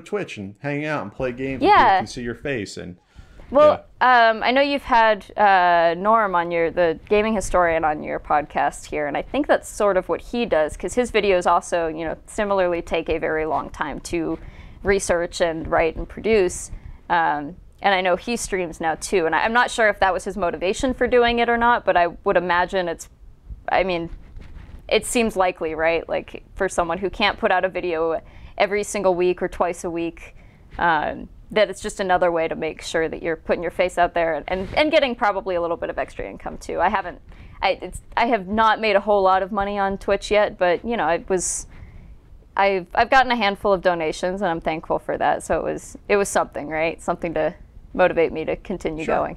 Twitch and hang out and play games. And people can see your face. And I know you've had Norm on the gaming historian on your podcast here, and I think that's sort of what he does, because his videos also, similarly take a very long time to research and write and produce. And I know he streams now too, and I'm not sure if that was his motivation for doing it or not, but I would imagine it seems likely, right? Like, for someone who can't put out a video every single week or twice a week, that it's just another way to make sure that you're putting your face out there and getting probably a little bit of extra income too. I have not made a whole lot of money on Twitch yet, but I've gotten a handful of donations, and I'm thankful for that. So it was something, right? Something to motivate me to continue going.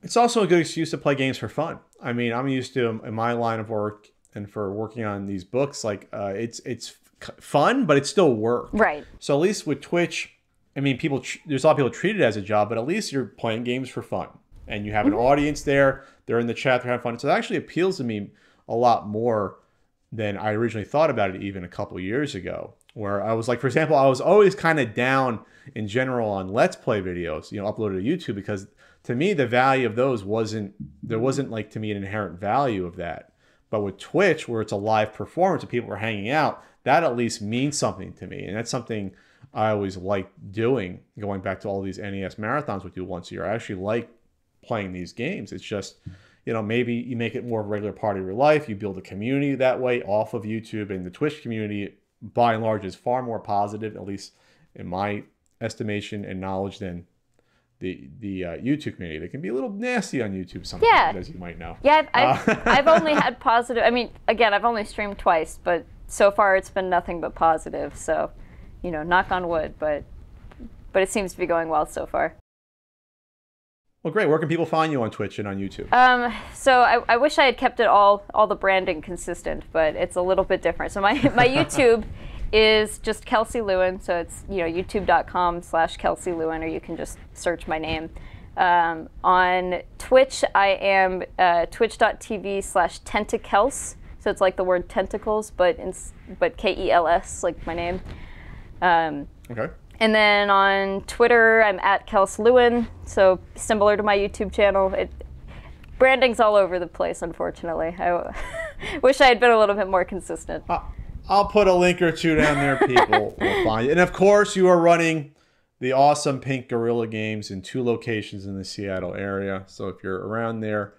It's also a good excuse to play games for fun. I mean, I'm used to, in my line of work and for working on these books, like it's fun, but it's still work. Right. So at least with Twitch, I mean, there's a lot of people treat it as a job, but at least you're playing games for fun, and you have an audience there. They're in the chat, they're having fun. So it actually appeals to me a lot more than I originally thought about it even a couple years ago, where I was like, for example, I was always kind of down in general on Let's Play videos, uploaded to YouTube, because to me, the value of those there wasn't like, to me, an inherent value of that. But with Twitch, where it's a live performance and people are hanging out, that at least means something to me. And that's something I always liked doing, going back to all these NES marathons we do once a year. I actually like playing these games. It's just, maybe you make it more of a regular part of your life. You build a community that way off of YouTube, and the Twitch community, by and large, is far more positive, at least in my estimation and knowledge, than the YouTube community. They can be a little nasty on YouTube sometimes, as you might know. Yeah, I've only had positive. I mean, again, I've only streamed twice, but so far it's been nothing but positive. So, knock on wood, but it seems to be going well so far. Well, great. Where can people find you on Twitch and on YouTube? So I wish I had kept it all the branding consistent, but it's a little bit different. So my YouTube is just Kelsey Lewin. So it's youtube.com/Kelsey Lewin, or you can just search my name. On Twitch, I am twitch.tv/Tentacles. So it's like the word tentacles, but Kels, like my name. Okay. And then on Twitter, I'm at Kels Lewin, so similar to my YouTube channel. Branding's all over the place, unfortunately. I wish I had been a little bit more consistent. I'll put a link or two down there. People will find it. And of course, you are running the awesome Pink Gorilla games in 2 locations in the Seattle area. So if you're around there,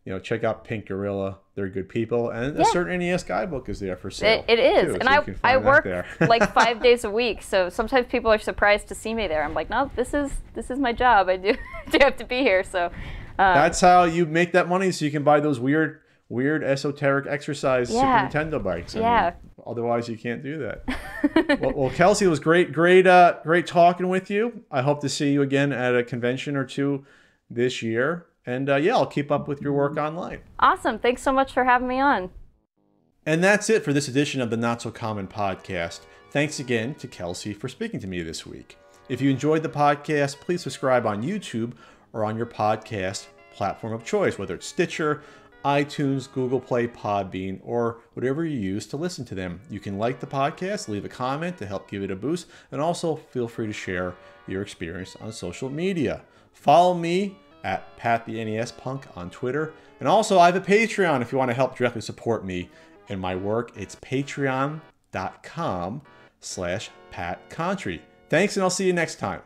you know, check out Pink Gorilla. They're good people. And a certain NES guidebook is there for sale. It is. Too, and so I work like 5 days a week. So sometimes people are surprised to see me there. I'm like, no, this is my job. I do have to be here. So that's how you make that money, so you can buy those weird esoteric exercise Super Nintendo bikes. I mean, otherwise, you can't do that. well, Kelsey, it was great talking with you. I hope to see you again at a convention or two this year. And yeah, I'll keep up with your work online. Awesome. Thanks so much for having me on. And that's it for this edition of the Not So Common podcast. Thanks again to Kelsey for speaking to me this week. If you enjoyed the podcast, please subscribe on YouTube or on your podcast platform of choice, whether it's Stitcher, iTunes, Google Play, Podbean, or whatever you use to listen to them. You can like the podcast, leave a comment to help give it a boost, and also feel free to share your experience on social media. Follow me at Pat the NES Punk on Twitter. And also, I have a Patreon if you want to help directly support me in my work. It's patreon.com/PatContry. Thanks, and I'll see you next time.